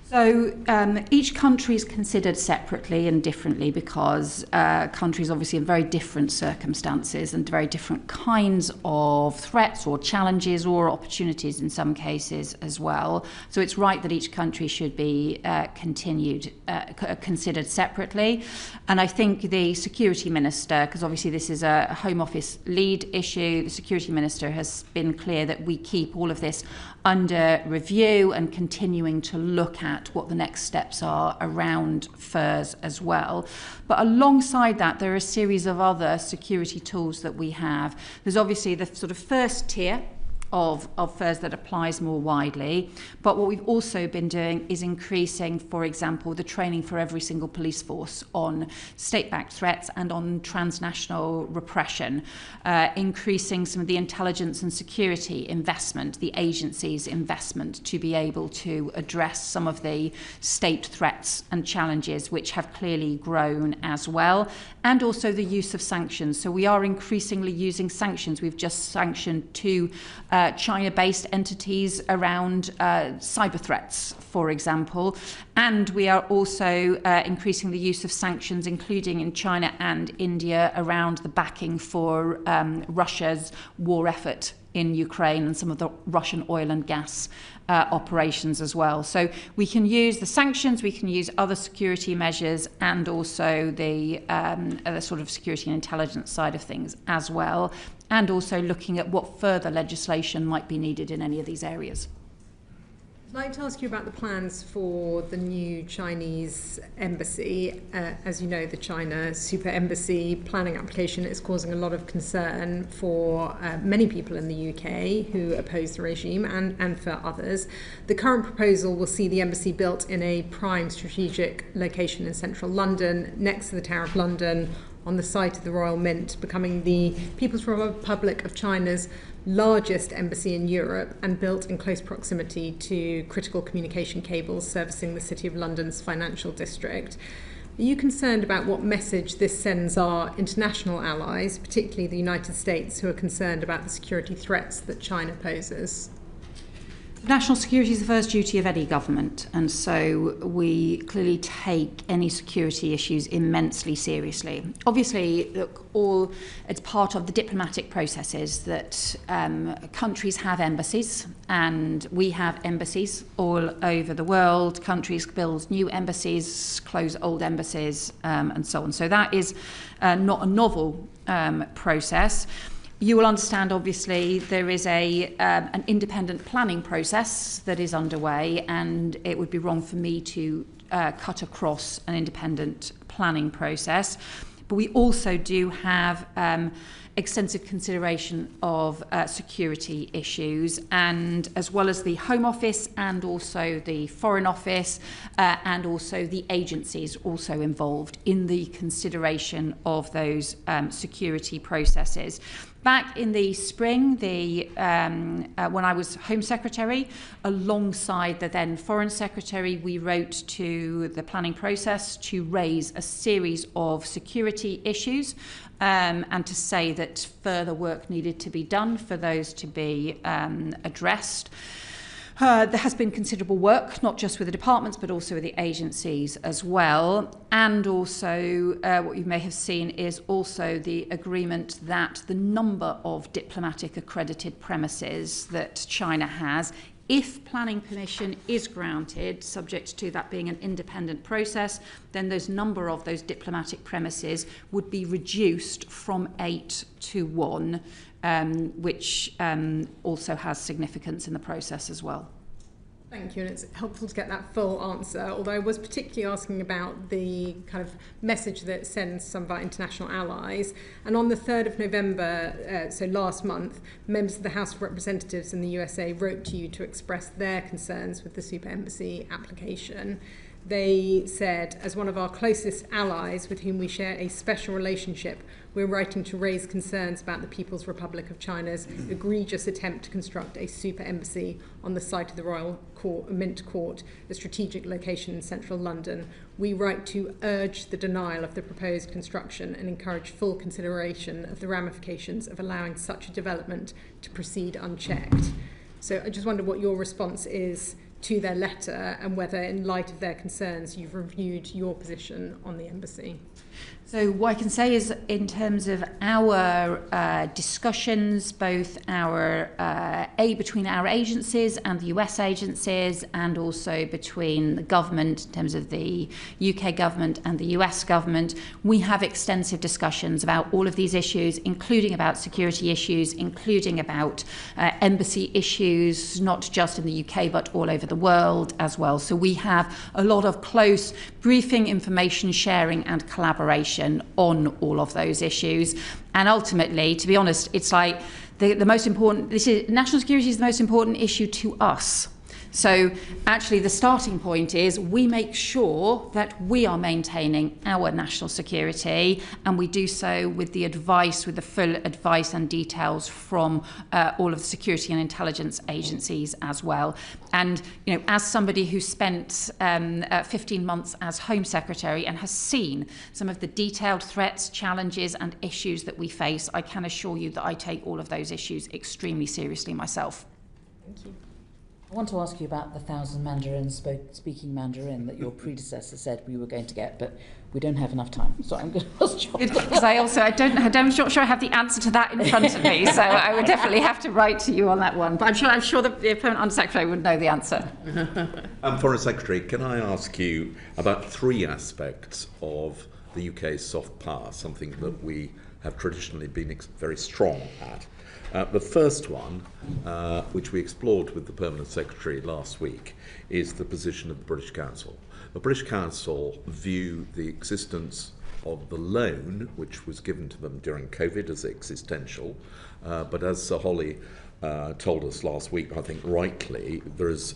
So each country is considered separately and differently, because countries obviously in very different circumstances and very different kinds of threats or challenges or opportunities in some cases as well. So it's right that each country should be considered separately. And I think the Security Minister, because obviously this is a Home Office lead issue, the Security Minister has been clear that we keep all of this under review and continuing to look at what the next steps are around FIRS as well. But alongside that, there are a series of other security tools that we have. There's obviously the sort of first tier, of FIRS that applies more widely. But what we've also been doing is increasing, for example, the training for every single police force on state-backed threats and on transnational repression, increasing some of the intelligence and security investment, the agency's investment, to be able to address some of the state threats and challenges which have clearly grown as well, and also the use of sanctions. So we are increasingly using sanctions. We've just sanctioned 2 China-based entities around cyber threats, for example, and we are also increasing the use of sanctions, including in China and India, around the backing for Russia's war effort in Ukraine and some of the Russian oil and gas operations as well. So we can use the sanctions, we can use other security measures, and also the sort of security and intelligence side of things as well, and also looking at what further legislation might be needed in any of these areas. I'd like to ask you about the plans for the new Chinese embassy. As you know, the China Super Embassy planning application is causing a lot of concern for many people in the UK who oppose the regime and for others. The current proposal will see the embassy built in a prime strategic location in central London, next to the Tower of London, on the site of the Royal Mint, becoming the People's Republic of China's largest embassy in Europe and built in close proximity to critical communication cables servicing the City of London's financial district. Are you concerned about what message this sends our international allies, particularly the United States, who are concerned about the security threats that China poses? National security is the first duty of any government, and so we clearly take any security issues immensely seriously. Obviously, look, it's part of the diplomatic processes that countries have embassies, and we have embassies all over the world. Countries build new embassies, close old embassies, and so on. So that is not a novel process. You will understand, obviously, there is an independent planning process that is underway, and it would be wrong for me to cut across an independent planning process. But we also do have extensive consideration of security issues, and as well as the Home Office and also the Foreign Office and also the agencies also involved in the consideration of those security processes. Back in the spring, when I was Home Secretary, alongside the then Foreign Secretary, we wrote to the planning process to raise a series of security issues and to say that further work needed to be done for those to be addressed. There has been considerable work, not just with the departments, but also with the agencies as well. And also, what you may have seen is also the agreement that the number of diplomatic accredited premises that China has, if planning permission is granted, subject to that being an independent process, then those number of those diplomatic premises would be reduced from 8 to 1. Which also has significance in the process as well. Thank you, and it's helpful to get that full answer, although I was particularly asking about the kind of message that sends some of our international allies. And on the 3rd of November, so last month, members of the House of Representatives in the USA wrote to you to express their concerns with the Super Embassy application. They said, as one of our closest allies with whom we share a special relationship, we're writing to raise concerns about the People's Republic of China's egregious attempt to construct a super embassy on the site of the Royal Mint Court, a strategic location in central London. We write to urge the denial of the proposed construction and encourage full consideration of the ramifications of allowing such a development to proceed unchecked. So I just wonder what your response is to their letter and whether, in light of their concerns, you've reviewed your position on the embassy. So what I can say is, in terms of our discussions, both our between our agencies and the US agencies, and also between the government, in terms of the UK government and the US government, we have extensive discussions about all of these issues, including about security issues, including about embassy issues, not just in the UK, but all over the world as well. So we have a lot of close briefing, information sharing and collaboration on all of those issues. And ultimately, to be honest, it's like the most important, national security is the most important issue to us. So actually the starting point is we make sure that we are maintaining our national security, and we do so with the full advice and details from all of the security and intelligence agencies as well. And as somebody who spent 15 months as Home Secretary and has seen some of the detailed threats, challenges and issues that we face, I can assure you that I take all of those issues extremely seriously myself. Thank you. I want to ask you about the 1,000 Mandarins speaking Mandarin that your predecessor said we were going to get, but we don't have enough time, so I'm going to ask you. Because I'm not sure I have the answer to that in front of me, so I would definitely have to write to you on that one. But I'm sure that the Permanent Under-Secretary would know the answer. Foreign Secretary, can I ask you about 3 aspects of the UK's soft power, something that we have traditionally been very strong at? The first one, which we explored with the Permanent Secretary last week, is the position of the British Council. The British Council view the existence of the loan, which was given to them during COVID, as existential, but as Sir Holly told us last week, I think rightly, there is,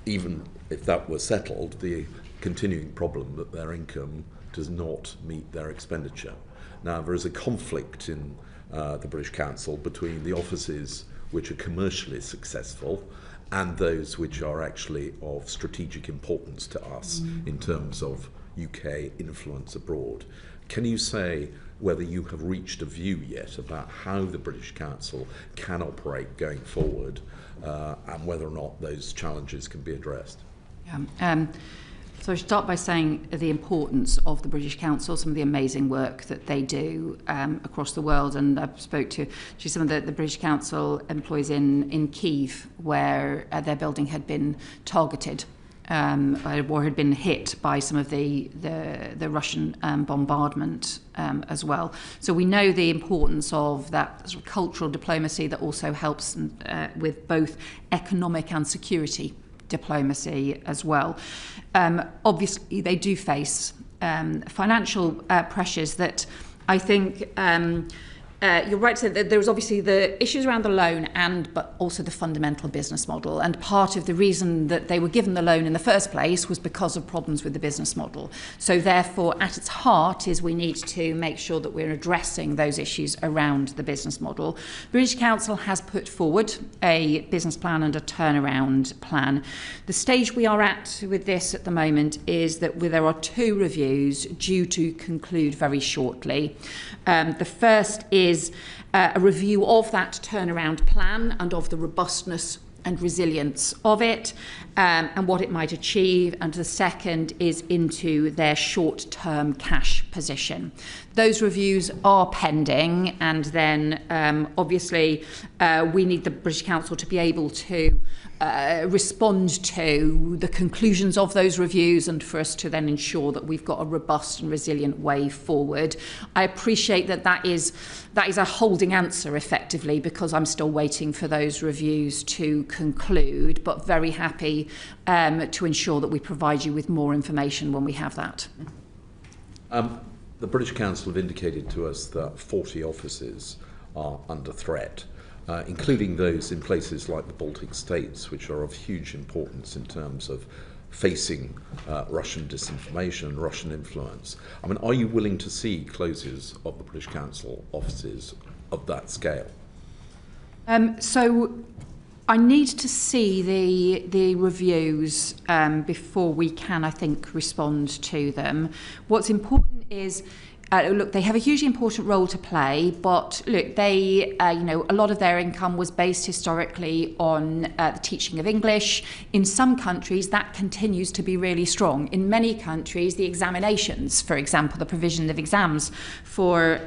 even if that were settled, the continuing problem that their income does not meet their expenditure. Now, there is a conflict in the British Council between the offices which are commercially successful and those which are actually of strategic importance to us in terms of UK influence abroad. Can you say whether you have reached a view yet about how the British Council can operate going forward and whether or not those challenges can be addressed? So I should start by saying the importance of the British Council, some of the amazing work that they do across the world. And I spoke to some of the British Council employees in Kyiv, where their building had been targeted or had been hit by some of the Russian bombardment as well. So we know the importance of that sort of cultural diplomacy that also helps with both economic and security diplomacy as well. Obviously, they do face financial pressures that I think you're right to say that there's obviously the issues around the loan but also the fundamental business model. And part of the reason that they were given the loan in the first place was because of problems with the business model. So therefore, at its heart is we need to make sure that we're addressing those issues around the business model. The British Council has put forward a business plan and a turnaround plan. The stage we are at with this at the moment is that there are 2 reviews due to conclude very shortly. The first is a review of that turnaround plan and of the robustness and resilience of it and what it might achieve. And the second is into their short-term cash position. Those reviews are pending, and then obviously we need the British Council to be able to respond to the conclusions of those reviews and for us to then ensure that we've got a robust and resilient way forward. I appreciate that is a holding answer effectively, because I'm still waiting for those reviews to conclude, but very happy to ensure that we provide you with more information when we have that. The British Council have indicated to us that 40 offices are under threat, including those in places like the Baltic states, which are of huge importance in terms of facing Russian disinformation and Russian influence. I mean, are you willing to see closures of the British Council offices of that scale? So I need to see the reviews before we can, I think, respond to them. What's important is look, they have a hugely important role to play, but look, they, a lot of their income was based historically on the teaching of English. In some countries, that continues to be really strong. In many countries, the examinations, for example, the provision of exams for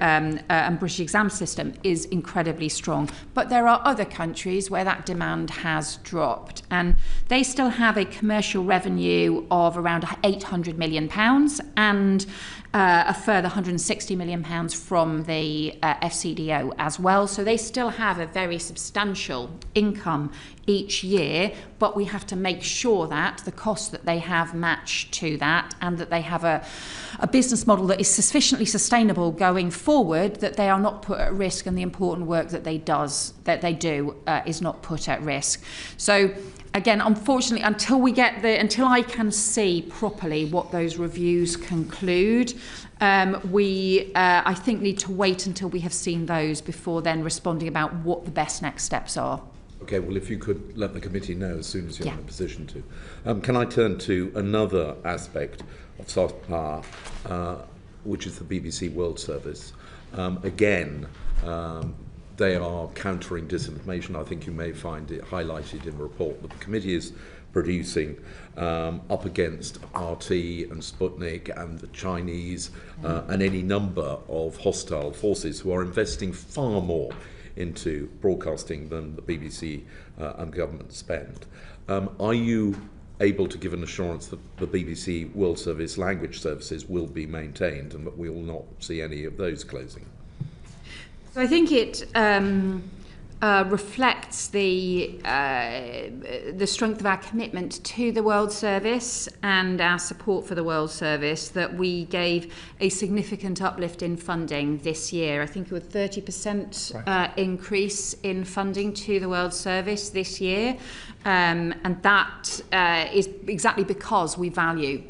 British exam system is incredibly strong. But there are other countries where that demand has dropped, and they still have a commercial revenue of around £800 million and a further £150 £160 million from the FCDO as well. So they still have a very substantial income each year, but we have to make sure that the costs that they have match to that, and that they have a business model that is sufficiently sustainable going forward, that they are not put at risk, and the important work that they do is not put at risk. So again, unfortunately, until I can see properly what those reviews conclude, we I think need to wait until we have seen those before then responding about what the best next steps are. Okay, well, if you could let the committee know as soon as you're in a position to. Can I turn to another aspect of soft power, which is the BBC World Service? Again, they are countering disinformation. I think you may find it highlighted in the report that the committee is producing up against RT and Sputnik and the Chinese and any number of hostile forces who are investing far more into broadcasting than the BBC and government spend. Are you able to give an assurance that the BBC World Service language services will be maintained and that we will not see any of those closing? So I think it reflects the strength of our commitment to the World Service and our support for the World Service, that we gave a significant uplift in funding this year. I think it was 30% increase in funding to the World Service this year. And that is exactly because we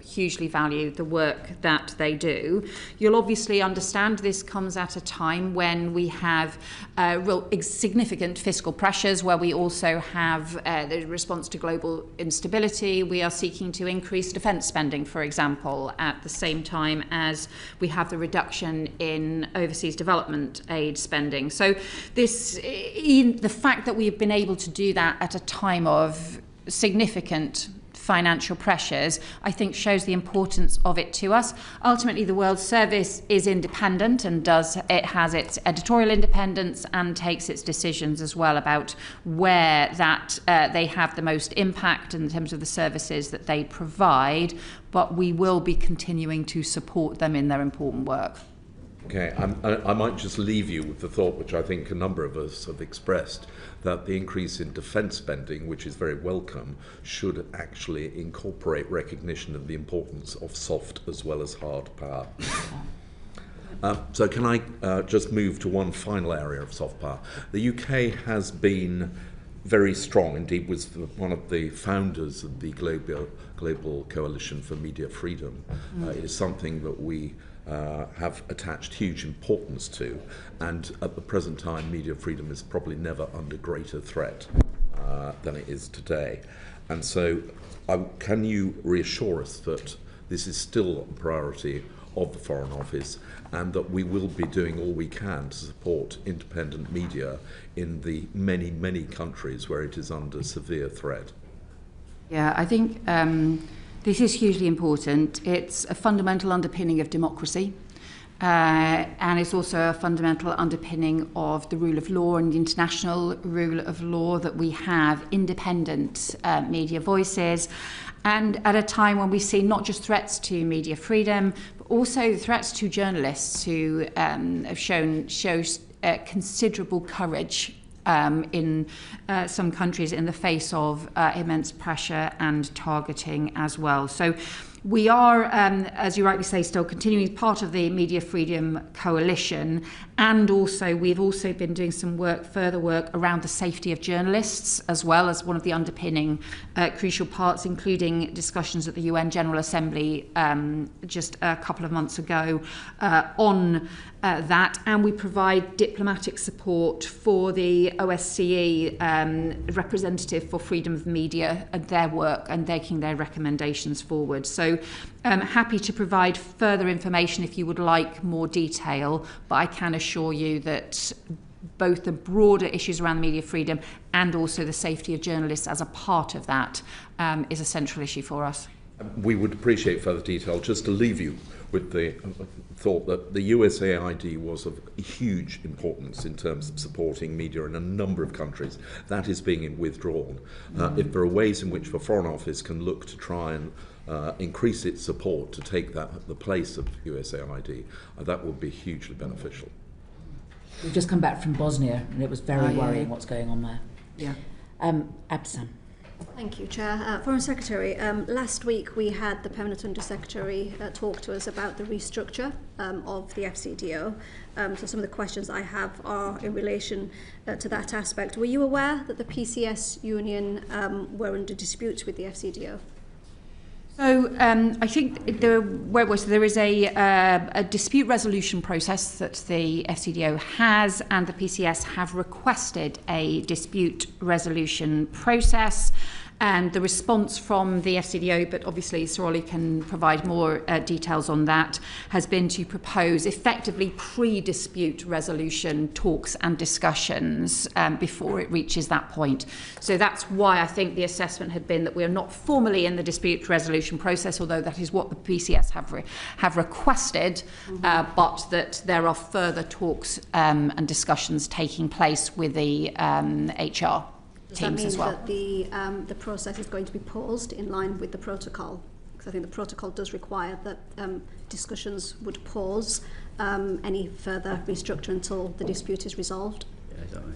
hugely value the work that they do. You'll obviously understand this comes at a time when we have real significant fiscal pressures, where we also have the response to global instability. We are seeking to increase defence spending, for example, at the same time as we have the reduction in overseas development aid spending. So the fact that we've been able to do that at a time of significant financial pressures, I think shows the importance of it to us. Ultimately, the World Service is independent and has its editorial independence and takes its decisions as well about where that they have the most impact in terms of the services that they provide, but we will be continuing to support them in their important work. Okay, I might just leave you with the thought, which I think a number of us have expressed, that the increase in defence spending, which is very welcome, should actually incorporate recognition of the importance of soft as well as hard power. So can I just move to one final area of soft power? The UK has been very strong, indeed was one of the founders of the Global Coalition for Media Freedom. It is something that we have attached huge importance to, and at the present time media freedom is probably never under greater threat than it is today. And so can you reassure us that this is still a priority of the Foreign Office, and that we will be doing all we can to support independent media in the many, many countries where it is under severe threat? Yeah, I think this is hugely important. It's a fundamental underpinning of democracy, and it's also a fundamental underpinning of the rule of law and the international rule of law, that we have independent media voices. And at a time when we see not just threats to media freedom, but also threats to journalists who have shown considerable courage in some countries in the face of immense pressure and targeting as well. So we are, as you rightly say, still continuing part of the Media Freedom Coalition, and also we've also been doing some further work around the safety of journalists, as well as one of the underpinning crucial parts, including discussions at the UN General Assembly just a couple of months ago on that, and we provide diplomatic support for the OSCE representative for freedom of media and their work and taking their recommendations forward. So happy to provide further information if you would like more detail, but I can assure you that both the broader issues around media freedom and also the safety of journalists as a part of that is a central issue for us. We would appreciate further detail. Just to leave you with the thought that the USAID was of huge importance in terms of supporting media in a number of countries. That is being withdrawn. If there are ways in which the Foreign Office can look to try and increase its support to take the place of USAID, that would be hugely beneficial. We've just come back from Bosnia, and it was very worrying what's going on there. Yeah. Absam. Thank you, Chair. Foreign Secretary, last week we had the Permanent Under-Secretary talk to us about the restructure of the FCDO. So some of the questions I have are in relation to that aspect. Were you aware that the PCS union were under disputes with the FCDO? So I think there is a dispute resolution process that the FCDO has, and the PCS have requested a dispute resolution process. And the response from the FCDO, but obviously Sir Ollie can provide more details on that, has been to propose effectively pre-dispute resolution talks and discussions before it reaches that point. So that's why I think the assessment had been that we are not formally in the dispute resolution process, although that is what the PCS have requested, but that there are further talks and discussions taking place with the HR. Does that mean that the process is going to be paused in line with the protocol? Because I think the protocol does require that discussions would pause any further restructure until the dispute is resolved.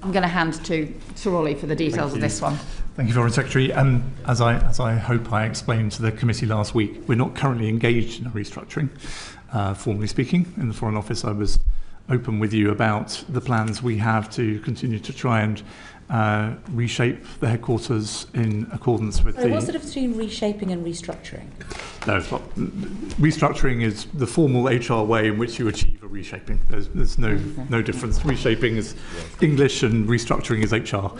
I'm going to hand to Sir Ollie for the details of this one. Thank you, Foreign Secretary. As I hope I explained to the committee last week, we're not currently engaged in a restructuring, formally speaking. In the Foreign Office, I was open with you about the plans we have to continue to try and reshape the headquarters in accordance with What's the difference between reshaping and restructuring? No, it's not. Restructuring is the formal HR way in which you achieve a reshaping. There's no difference. Reshaping is English and restructuring is HR.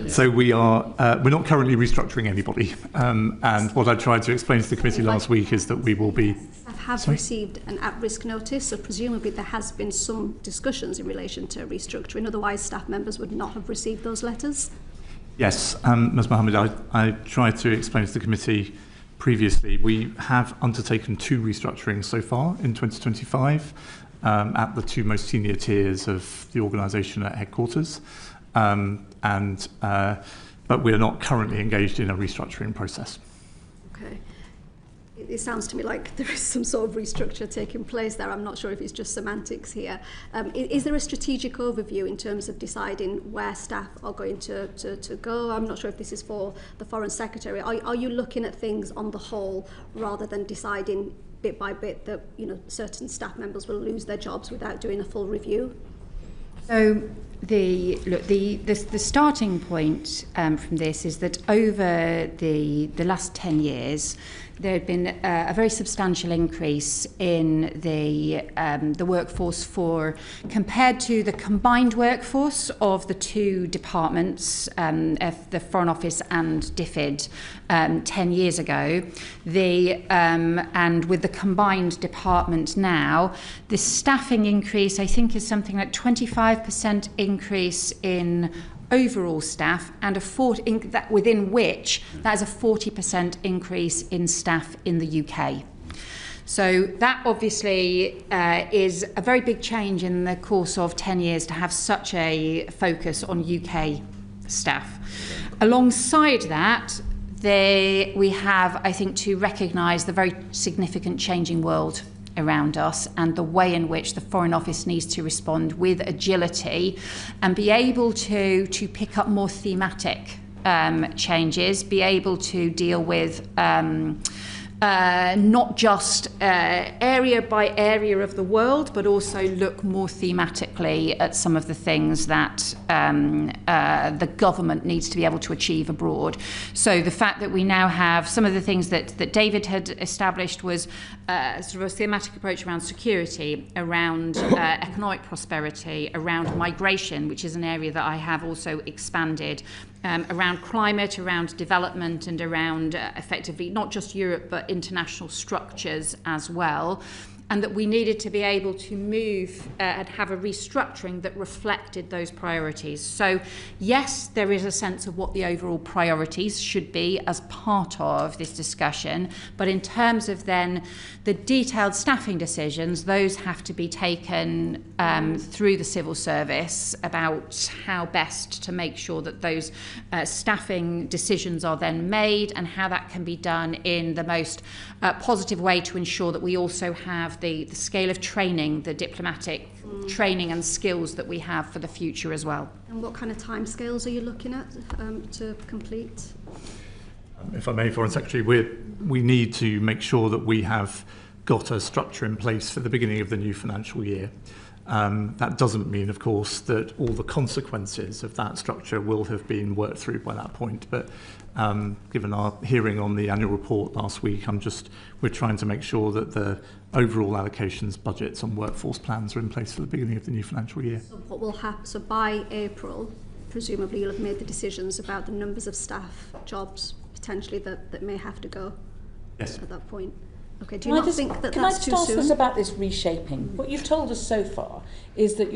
So we're not currently restructuring anybody. And what I tried to explain to the committee last week is that we will be. Have received an at-risk notice, so presumably there has been some discussions in relation to restructuring. Otherwise, staff members would not have received those letters. Yes, Ms Mohammed, I tried to explain to the committee previously, we have undertaken 2 restructurings so far in 2025 at the 2 most senior tiers of the organisation at headquarters, but we are not currently engaged in a restructuring process. Okay. It sounds to me like there is some sort of restructure taking place there. I'm not sure if it's just semantics here. Is there a strategic overview in terms of deciding where staff are going to go? I'm not sure if this is for the Foreign Secretary. Are you looking at things on the whole rather than deciding bit by bit that certain staff members will lose their jobs without doing a full review? So the starting point from this is that over the last 10 years, there had been a very substantial increase in the workforce compared to the combined workforce of the 2 departments, the Foreign Office and DFID, 10 years ago. And with the combined department now, the staffing increase, I think, is something like 25% increase in overall staff, and within which that is a 40% increase in staff in the UK. So that obviously is a very big change in the course of 10 years to have such a focus on UK staff. Alongside that, we have, I think, to recognise the very significant changing world around us and the way in which the Foreign Office needs to respond with agility and be able to pick up more thematic changes, be able to deal with not just area by area of the world, but also look more thematically at some of the things that the government needs to be able to achieve abroad. So the fact that we now have some of the things that David had established was sort of a thematic approach around security, around economic prosperity, around migration, which is an area that I have also expanded, around climate, around development, and around effectively not just Europe but international structures as well. and that we needed to be able to move and have a restructuring that reflected those priorities. So yes, there is a sense of what the overall priorities should be as part of this discussion, but in terms of then the detailed staffing decisions, those have to be taken through the civil service about how best to make sure that those staffing decisions are then made, and how that can be done in the most positive way to ensure that we also have the scale of training, the diplomatic training and skills that we have for the future as well. And what kind of timescales are you looking at to complete? If I may, Foreign Secretary, we need to make sure that we have got a structure in place for the beginning of the new financial year. That doesn't mean, of course, that all the consequences of that structure will have been worked through by that point. But given our hearing on the annual report last week, we're trying to make sure that the overall allocations, budgets and workforce plans are in place for the beginning of the new financial year. So what will happen? So by April, presumably you'll have made the decisions about the numbers of staff, jobs, potentially that may have to go. Yes. At that point. Okay, do you not think that that's too soon? Can I just ask us about this reshaping? What you've told us so far is that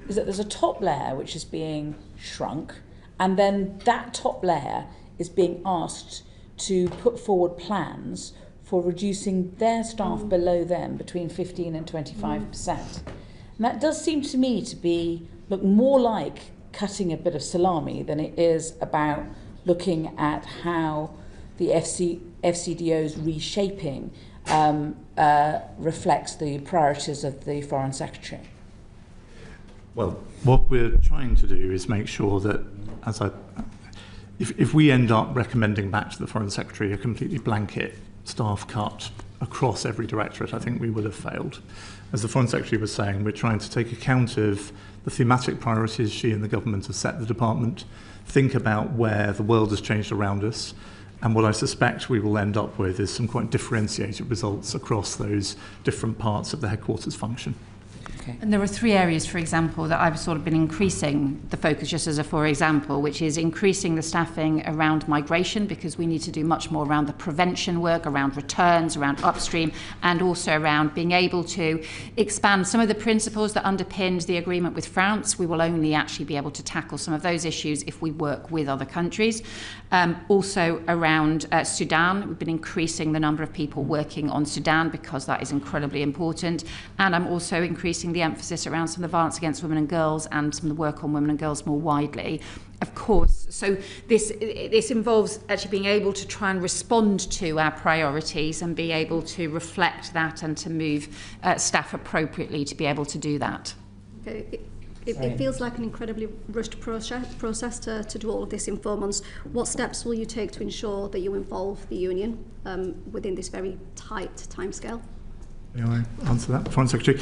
there's a top layer which is being shrunk, and then that top layer is being asked to put forward plans for reducing their staff below them between 15 and 25%. And that does seem to me to look more like cutting a bit of salami than it is about looking at how the FCDO's reshaping reflects the priorities of the Foreign Secretary. Well, what we're trying to do is make sure that, if we end up recommending back to the Foreign Secretary a completely blanket staff cut across every directorate, I think we will have failed. As the Foreign Secretary was saying, we're trying to take account of the thematic priorities she and the government have set the department, think about where the world has changed around us, and what I suspect we will end up with is some quite differentiated results across those different parts of the headquarters function. Okay. And there are three areas, for example, that I've sort of been increasing the focus, just as a for example, which is increasing the staffing around migration, because we need to do much more around the prevention work, around returns, around upstream, and also around being able to expand some of the principles that underpinned the agreement with France. We will only actually be able to tackle some of those issues if we work with other countries. Also around Sudan, we've been increasing the number of people working on Sudan because that is incredibly important. And I'm also increasing the emphasis around some of the violence against women and girls and some of the work on women and girls more widely. Of course, so this involves actually being able to try and respond to our priorities and be able to reflect that and to move staff appropriately to be able to do that. Okay. It feels like an incredibly rushed process to do all of this in 4 months. What steps will you take to ensure that you involve the union within this very tight timescale? May I answer that, Foreign Secretary?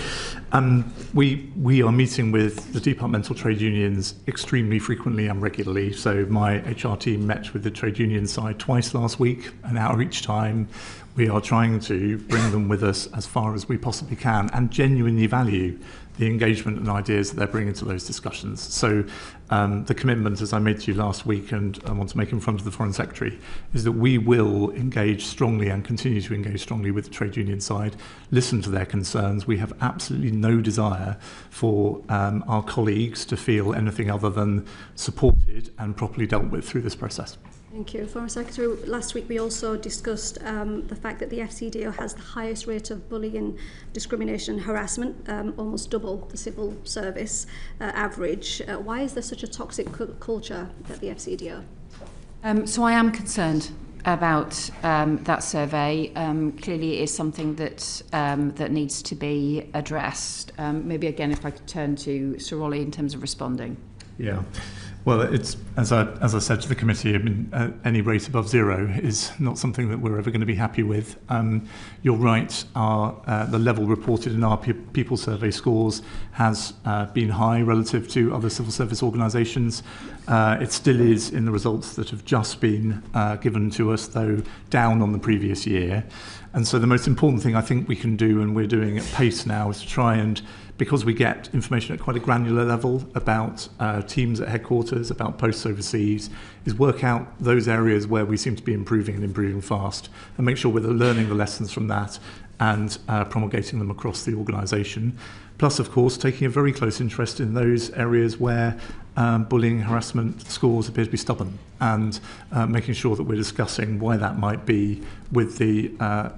We are meeting with the departmental trade unions extremely frequently and regularly. So my HR team met with the trade union side twice last week, an hour each time. We are trying to bring them with us as far as we possibly can and genuinely value the engagement and ideas that they're bringing to those discussions. So the commitment, as I made to you last week and I want to make in front of the Foreign Secretary, is that we will engage strongly and continue to engage strongly with the trade union side, listen to their concerns. We have absolutely no desire for our colleagues to feel anything other than supported and properly dealt with through this process. Thank you. Foreign Secretary, last week we also discussed the fact that the FCDO has the highest rate of bullying, discrimination and harassment, almost double the civil service average. Why is there such a toxic culture at the FCDO? So I am concerned about that survey. Clearly it is something that that needs to be addressed. Maybe again if I could turn to Sir Ollie in terms of responding. Yeah. Well, it's as I said to the committee, I mean, any rate above zero is not something that we're ever going to be happy with. You're right. The level reported in our people survey scores has been high relative to other civil service organisations. It still is in the results that have just been given to us, though down on the previous year. And so the most important thing I think we can do, and we're doing at pace now, is to try and, because we get information at quite a granular level about teams at headquarters, about posts overseas, is work out those areas where we seem to be improving and improving fast and make sure we're learning the lessons from that and promulgating them across the organisation. Plus, of course, taking a very close interest in those areas where bullying, harassment scores appear to be stubborn, and making sure that we're discussing why that might be with the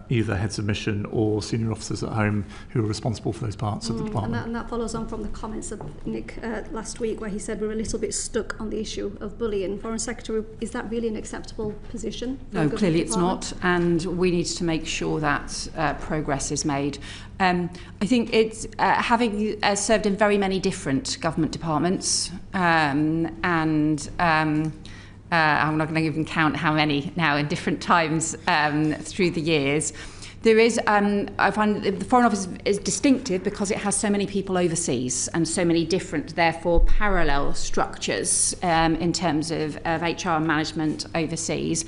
either heads of mission or senior officers at home who are responsible for those parts of the department. And that follows on from the comments of Nick last week, where he said we're a little bit stuck on the issue of bullying. Foreign Secretary, is that really an acceptable position? No, clearly it's not, and we need to make sure that progress is made. I think it's having served in very many different government departments, and I'm not going to even count how many now in different times through the years. There is, I find the Foreign Office is distinctive because it has so many people overseas and so many different, therefore, parallel structures in terms of HR management overseas.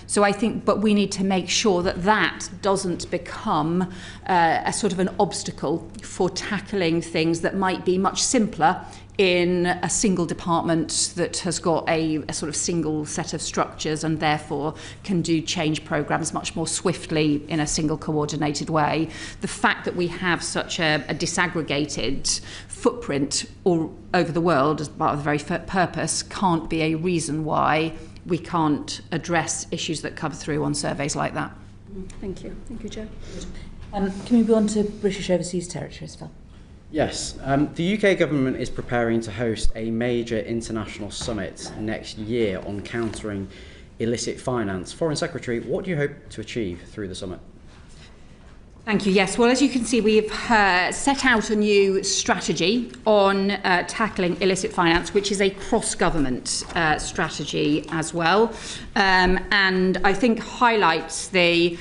So I think, but we need to make sure that that doesn't become a sort of an obstacle for tackling things that might be much simpler in a single department that has got a sort of single set of structures and therefore can do change programs much more swiftly in a single coordinated way. The fact that we have such a disaggregated footprint all over the world as part of the very purpose can't be a reason why we can't address issues that come through on surveys like that. Thank you. Thank you, Jo. Can we go on to British Overseas Territories, Phil? Yes, the UK government is preparing to host a major international summit next year on countering illicit finance. Foreign Secretary, what do you hope to achieve through the summit? Thank you. Yes, well, as you can see, we've set out a new strategy on tackling illicit finance, which is a cross-government strategy as well, and I think highlights the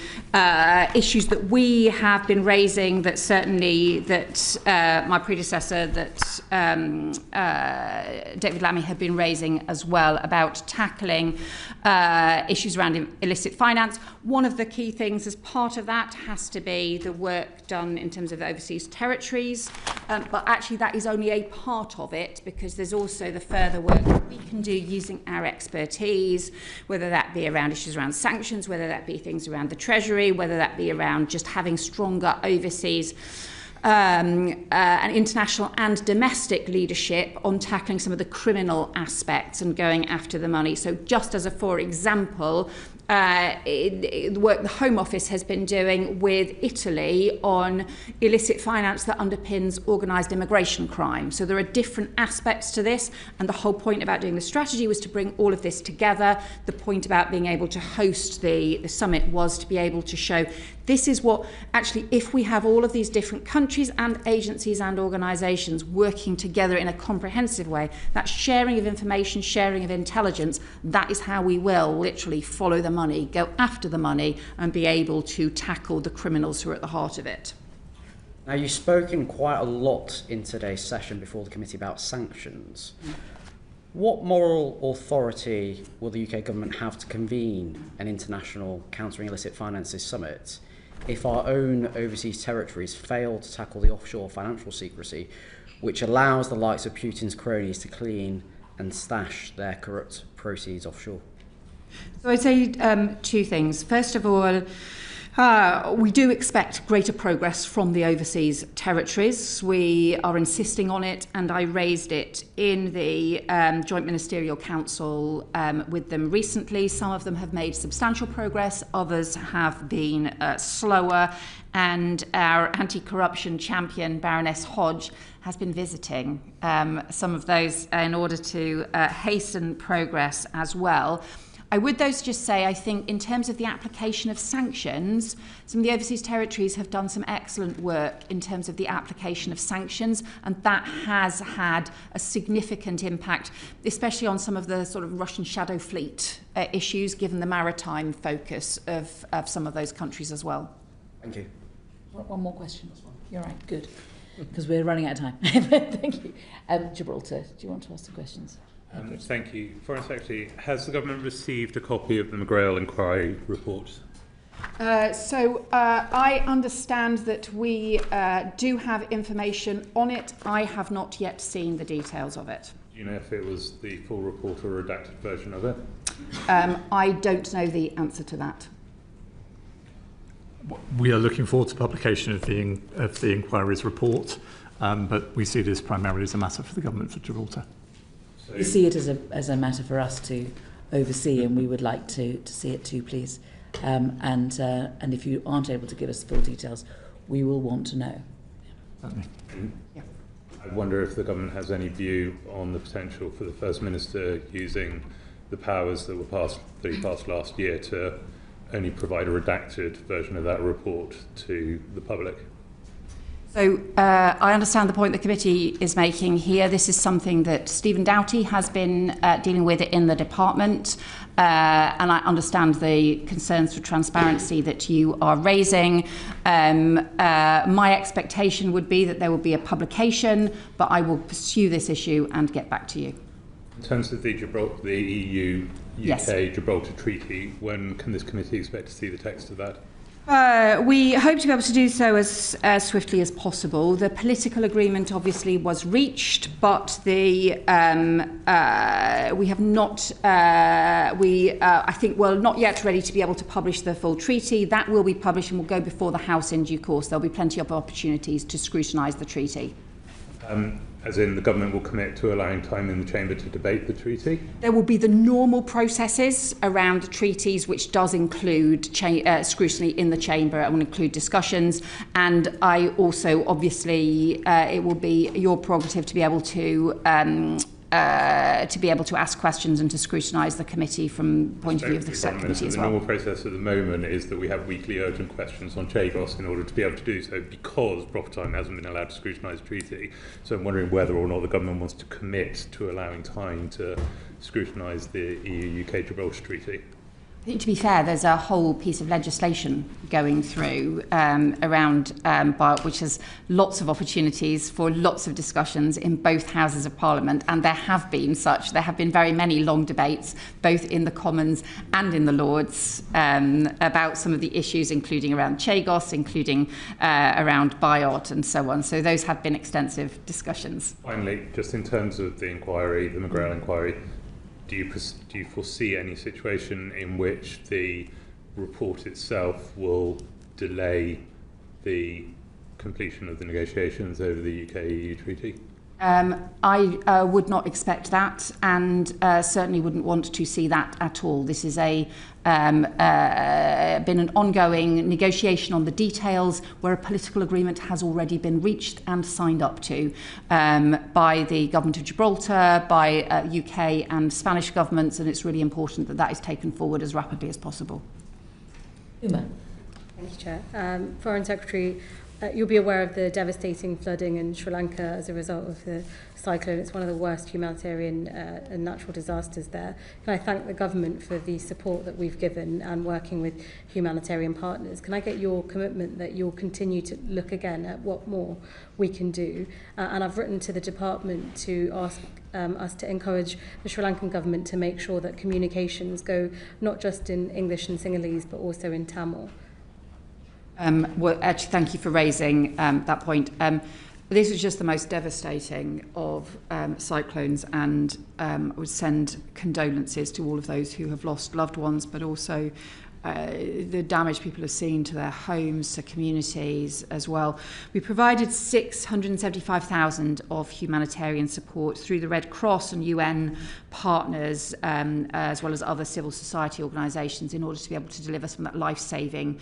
issues that we have been raising, that certainly that my predecessor, that David Lammy had been raising as well, about tackling issues around illicit finance. One of the key things as part of that has to be the work done in terms of the overseas territories, but actually that is only a part of it, because there's also the further work that we can do using our expertise, whether that be around issues around sanctions, whether that be things around the Treasury, whether that be around just having stronger overseas and international and domestic leadership on tackling some of the criminal aspects and going after the money. So just as a for example, the work the Home Office has been doing with Italy on illicit finance that underpins organised immigration crime. So there are different aspects to this, and the whole point about doing the strategy was to bring all of this together. The point about being able to host the summit was to be able to show this is what, actually, if we have all of these different countries and agencies and organisations working together in a comprehensive way, that sharing of information, sharing of intelligence, that is how we will literally follow the money, go after the money, and be able to tackle the criminals who are at the heart of it. Now, you've spoken quite a lot in today's session before the committee about sanctions. What moral authority will the UK government have to convene an international countering illicit finances summit if our own overseas territories fail to tackle the offshore financial secrecy, which allows the likes of Putin's cronies to clean and stash their corrupt proceeds offshore? So I'd say two things. First of all, we do expect greater progress from the overseas territories. We are insisting on it, and I raised it in the Joint Ministerial Council with them recently. Some of them have made substantial progress, others have been slower, and our anti-corruption champion, Baroness Hodge, has been visiting some of those in order to hasten progress as well. I would though just say, I think in terms of the application of sanctions, some of the overseas territories have done some excellent work in terms of the application of sanctions, and that has had a significant impact, especially on some of the sort of Russian shadow fleet issues, given the maritime focus of some of those countries as well. Thank you. One more question. You're right, good, because we're running out of time. Thank you. Gibraltar, do you want to ask some questions? Thank you. Foreign Secretary, has the government received a copy of the McGrail inquiry report? I understand that we do have information on it. I have not yet seen the details of it. Do you know if it was the full report or a redacted version of it? I don't know the answer to that. we are looking forward to publication of the inquiry's report, but we see this primarily as a matter for the government for Gibraltar. So we see it as a matter for us to oversee, and we would like to see it too, please. And if you aren't able to give us the full details, we will want to know. Yeah. I wonder if the government has any view on the potential for the First Minister using the powers that he passed last year to only provide a redacted version of that report to the public. So I understand the point the committee is making here. This is something that Stephen Doughty has been dealing with in the department, and I understand the concerns for transparency that you are raising. My expectation would be that there will be a publication, but I will pursue this issue and get back to you. In terms of the EU-UK Yes. Gibraltar Treaty, when can this committee expect to see the text of that? We hope to be able to do so as swiftly as possible. The political agreement obviously was reached, but we have not. I think we're not yet ready to be able to publish the full treaty. That will be published and will go before the House in due course. There'll be plenty of opportunities to scrutinise the treaty. As in, the government will commit to allowing time in the chamber to debate the treaty? There will be the normal processes around treaties, which does include scrutiny in the chamber and will include discussions. And I also, obviously, it will be your prerogative to be able to ask questions and to scrutinise the committee from the point of view of the subcommittee as well. The normal process at the moment is that we have weekly urgent questions on Chagos in order to be able to do so, because proper time hasn't been allowed to scrutinise the treaty. So I'm wondering whether or not the government wants to commit to allowing time to scrutinise the EU-UK Gibraltar Treaty. I think, to be fair, there's a whole piece of legislation going through around BIOT, which has lots of opportunities for lots of discussions in both houses of Parliament, and there have been such. There have been very many long debates, both in the Commons and in the Lords, about some of the issues, including around Chagos, including around BIOT, and so on. So those have been extensive discussions. Finally, just in terms of the inquiry, the McGrail inquiry, do you foresee any situation in which the report itself will delay the completion of the negotiations over the UK-EU treaty? I would not expect that, and certainly wouldn't want to see that at all. This is been an ongoing negotiation on the details, where a political agreement has already been reached and signed up to by the government of Gibraltar, by UK and Spanish governments, and it's really important that that is taken forward as rapidly as possible. Uma. Thank you, Chair. Foreign Secretary, you'll be aware of the devastating flooding in Sri Lanka as a result of the cyclone. It's one of the worst humanitarian and natural disasters there. Can I thank the government for the support that we've given and working with humanitarian partners? Can I get your commitment that you'll continue to look again at what more we can do? And I've written to the department to ask us to encourage the Sri Lankan government to make sure that communications go not just in English and Sinhalese, but also in Tamil. Well, actually, thank you for raising that point. This was just the most devastating of cyclones, and I would send condolences to all of those who have lost loved ones, but also the damage people have seen to their homes, to communities as well. We provided 675,000 of humanitarian support through the Red Cross and UN partners, as well as other civil society organisations, in order to be able to deliver some of that life-saving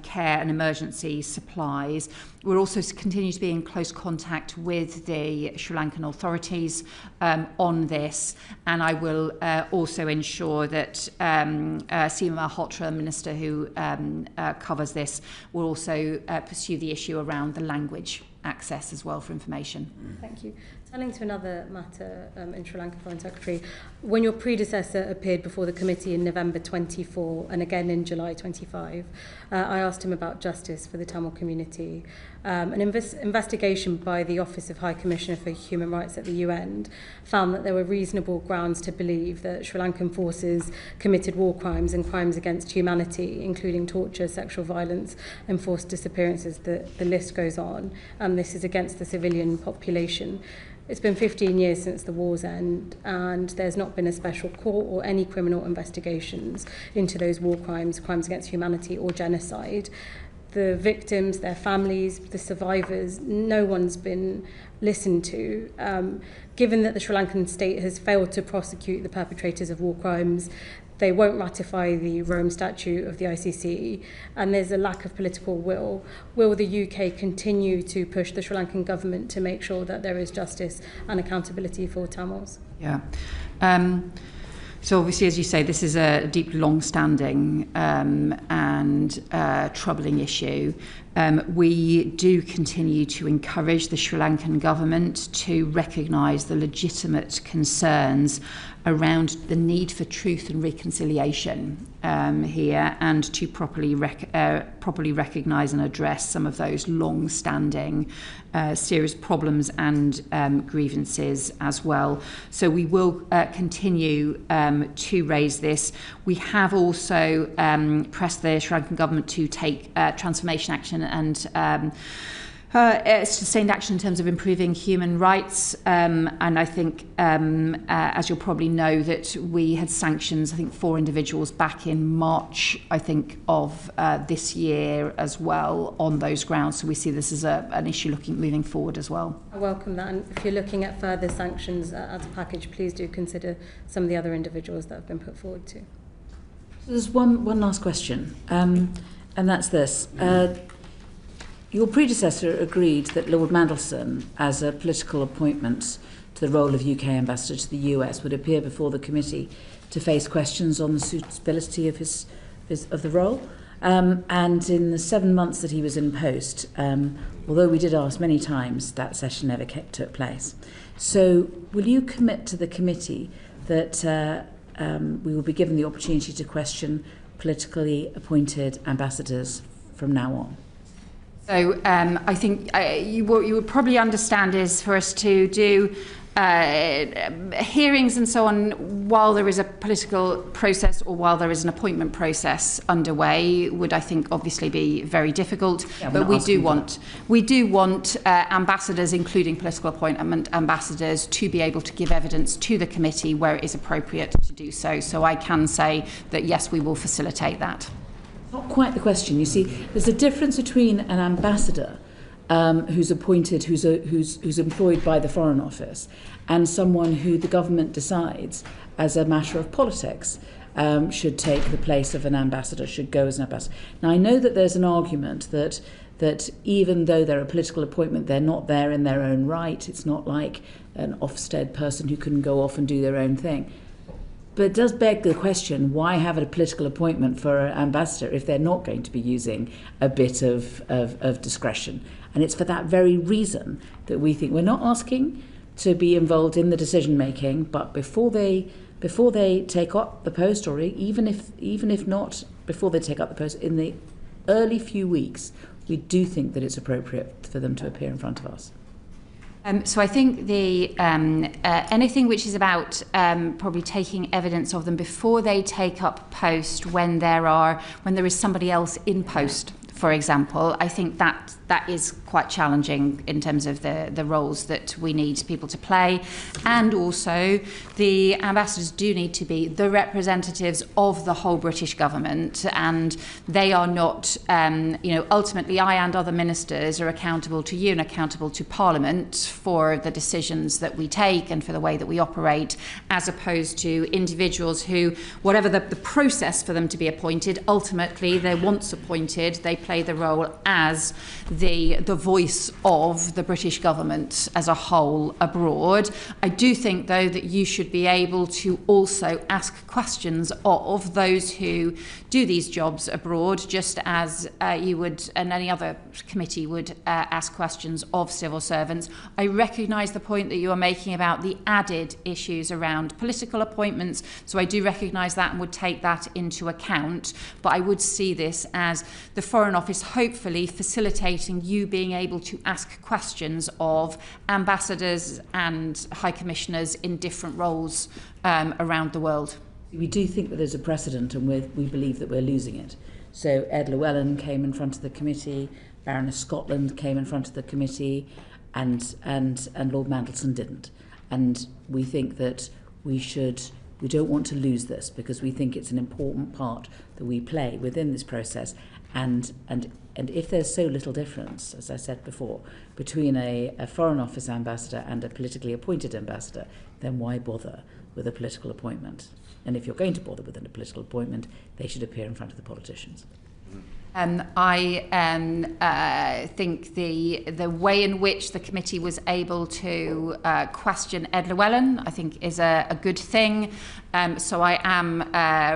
care and emergency supplies. We're also continue to be in close contact with the Sri Lankan authorities on this, and I will also ensure that Seema Malhotra, the Minister who covers this, will also pursue the issue around the language access as well for information. Thank you. Turning to another matter in Sri Lanka, Foreign Secretary, when your predecessor appeared before the committee in November 24 and again in July 25, I asked him about justice for the Tamil community. An investigation by the Office of High Commissioner for Human Rights at the UN found that there were reasonable grounds to believe that Sri Lankan forces committed war crimes and crimes against humanity, including torture, sexual violence, and forced disappearances. The list goes on. This is against the civilian population. It's been 15 years since the war's end, and there's not been a special court or any criminal investigations into those war crimes, crimes against humanity or genocide. The victims, their families, the survivors, no one's been listened to. Given that the Sri Lankan state has failed to prosecute the perpetrators of war crimes, they won't ratify the Rome Statute of the ICC, and there's a lack of political will. Will the UK continue to push the Sri Lankan government to make sure that there is justice and accountability for Tamils? Yeah. So obviously, as you say, this is a deep, long-standing and troubling issue. We do continue to encourage the Sri Lankan government to recognise the legitimate concerns around the need for truth and reconciliation here, and to properly recognise and address some of those long-standing serious problems and grievances as well. So we will continue to raise this. We have also pressed the Sri Lankan government to take transformation action and sustained action in terms of improving human rights, and I think, as you'll probably know, that we had sanctions, I think, 4 individuals back in March, I think, of this year as well on those grounds. So we see this as an issue moving forward as well. I welcome that, and if you're looking at further sanctions as a package, please do consider some of the other individuals that have been put forward too. There's one last question, and that's this. Your predecessor agreed that Lord Mandelson, as a political appointment to the role of UK ambassador to the US, would appear before the committee to face questions on the suitability of the role. And in the 7 months that he was in post, although we did ask many times, that session never took place. So will you commit to the committee that we will be given the opportunity to question politically appointed ambassadors from now on? So I think you would probably understand is for us to do hearings and so on while there is a political process or while there is an appointment process underway would, I think, obviously be very difficult. Yeah, but we do want ambassadors, including political appointment ambassadors, to be able to give evidence to the committee where it is appropriate to do so. So I can say that yes, we will facilitate that. Not quite the question. You see, there's a difference between an ambassador who's appointed, who's employed by the Foreign Office, and someone who the government decides, as a matter of politics, should take the place of an ambassador, should go as an ambassador. Now, I know that there's an argument that even though they're a political appointment, they're not there in their own right. It's not like an Ofsted person who can go off and do their own thing. But it does beg the question, why have a political appointment for an ambassador if they're not going to be using a bit of discretion? And it's for that very reason that we think we're not asking to be involved in the decision making, but before they take up the post, or even if not before they take up the post, in the early few weeks, we do think that it's appropriate for them to appear in front of us. So I think the anything which is about probably taking evidence of them before they take up post when there is somebody else in post, for example, I think that is quite challenging in terms of the roles that we need people to play. And also the ambassadors do need to be the representatives of the whole British government, and they are not, ultimately I and other ministers are accountable to you and accountable to Parliament for the decisions that we take and for the way that we operate, as opposed to individuals who, whatever the process for them to be appointed, ultimately they're once appointed, they play the role as the voice of the British government as a whole abroad. I do think, though, that you should be able to also ask questions of those who do these jobs abroad, just as you would, and any other committee would ask questions of civil servants. I recognise the point that you are making about the added issues around political appointments, so I do recognise that and would take that into account, but I would see this as the Foreign Office hopefully facilitating you being able to ask questions of ambassadors and high commissioners in different roles around the world. We do think that there's a precedent, and we believe that we're losing it. So Ed Llewellyn came in front of the committee, Baroness Scotland came in front of the committee, and Lord Mandelson didn't. And we think that we don't want to lose this, because we think it's an important part that we play within this process. And if there's so little difference, as I said before, between a Foreign Office ambassador and a politically appointed ambassador, then why bother with a political appointment? And if you're going to bother with a political appointment, they should appear in front of the politicians. I think the way in which the committee was able to question Ed Llewellyn, I think, is a good thing. So I am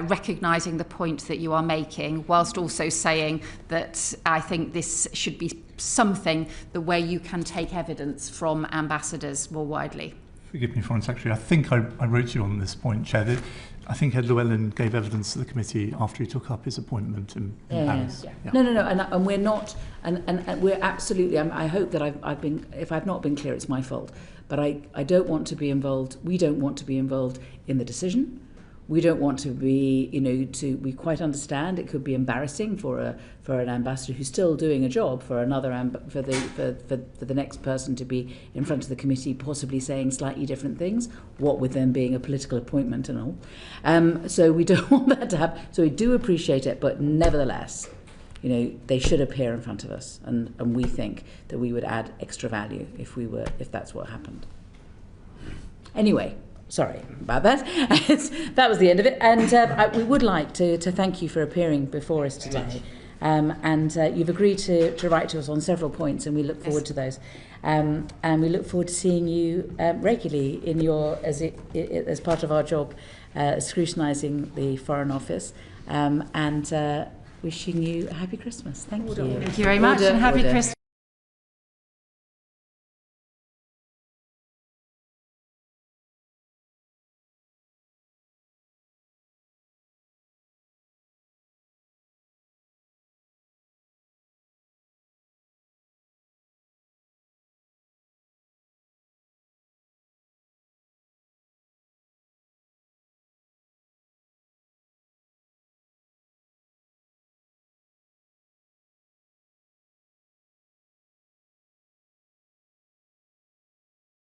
recognising the point that you are making, whilst also saying that I think this should be something where you can take evidence from ambassadors more widely. Forgive me, Foreign Secretary. I think I wrote you on this point, Chair, that I think Ed Llewellyn gave evidence to the committee after he took up his appointment in Paris. Yeah. No, and we're not, and we're absolutely. I hope that I've been. If I've not been clear, it's my fault. But I don't want to be involved. We don't want to be involved in the decision. We don't want to be, we quite understand it could be embarrassing for an ambassador who's still doing a job for another for the next person to be in front of the committee, possibly saying slightly different things. What with them being a political appointment and all. So we don't want that to happen. So we do appreciate it, but nevertheless, they should appear in front of us, and we think that we would add extra value if that's what happened. Anyway. Sorry about that. That was the end of it. And we would like to thank you for appearing before us today. And you've agreed to write to us on several points, and we look forward to those. And we look forward to seeing you regularly in as part of our job, scrutinising the Foreign Office, and wishing you a happy Christmas. Thank you. Thank you very much, and happy Christmas.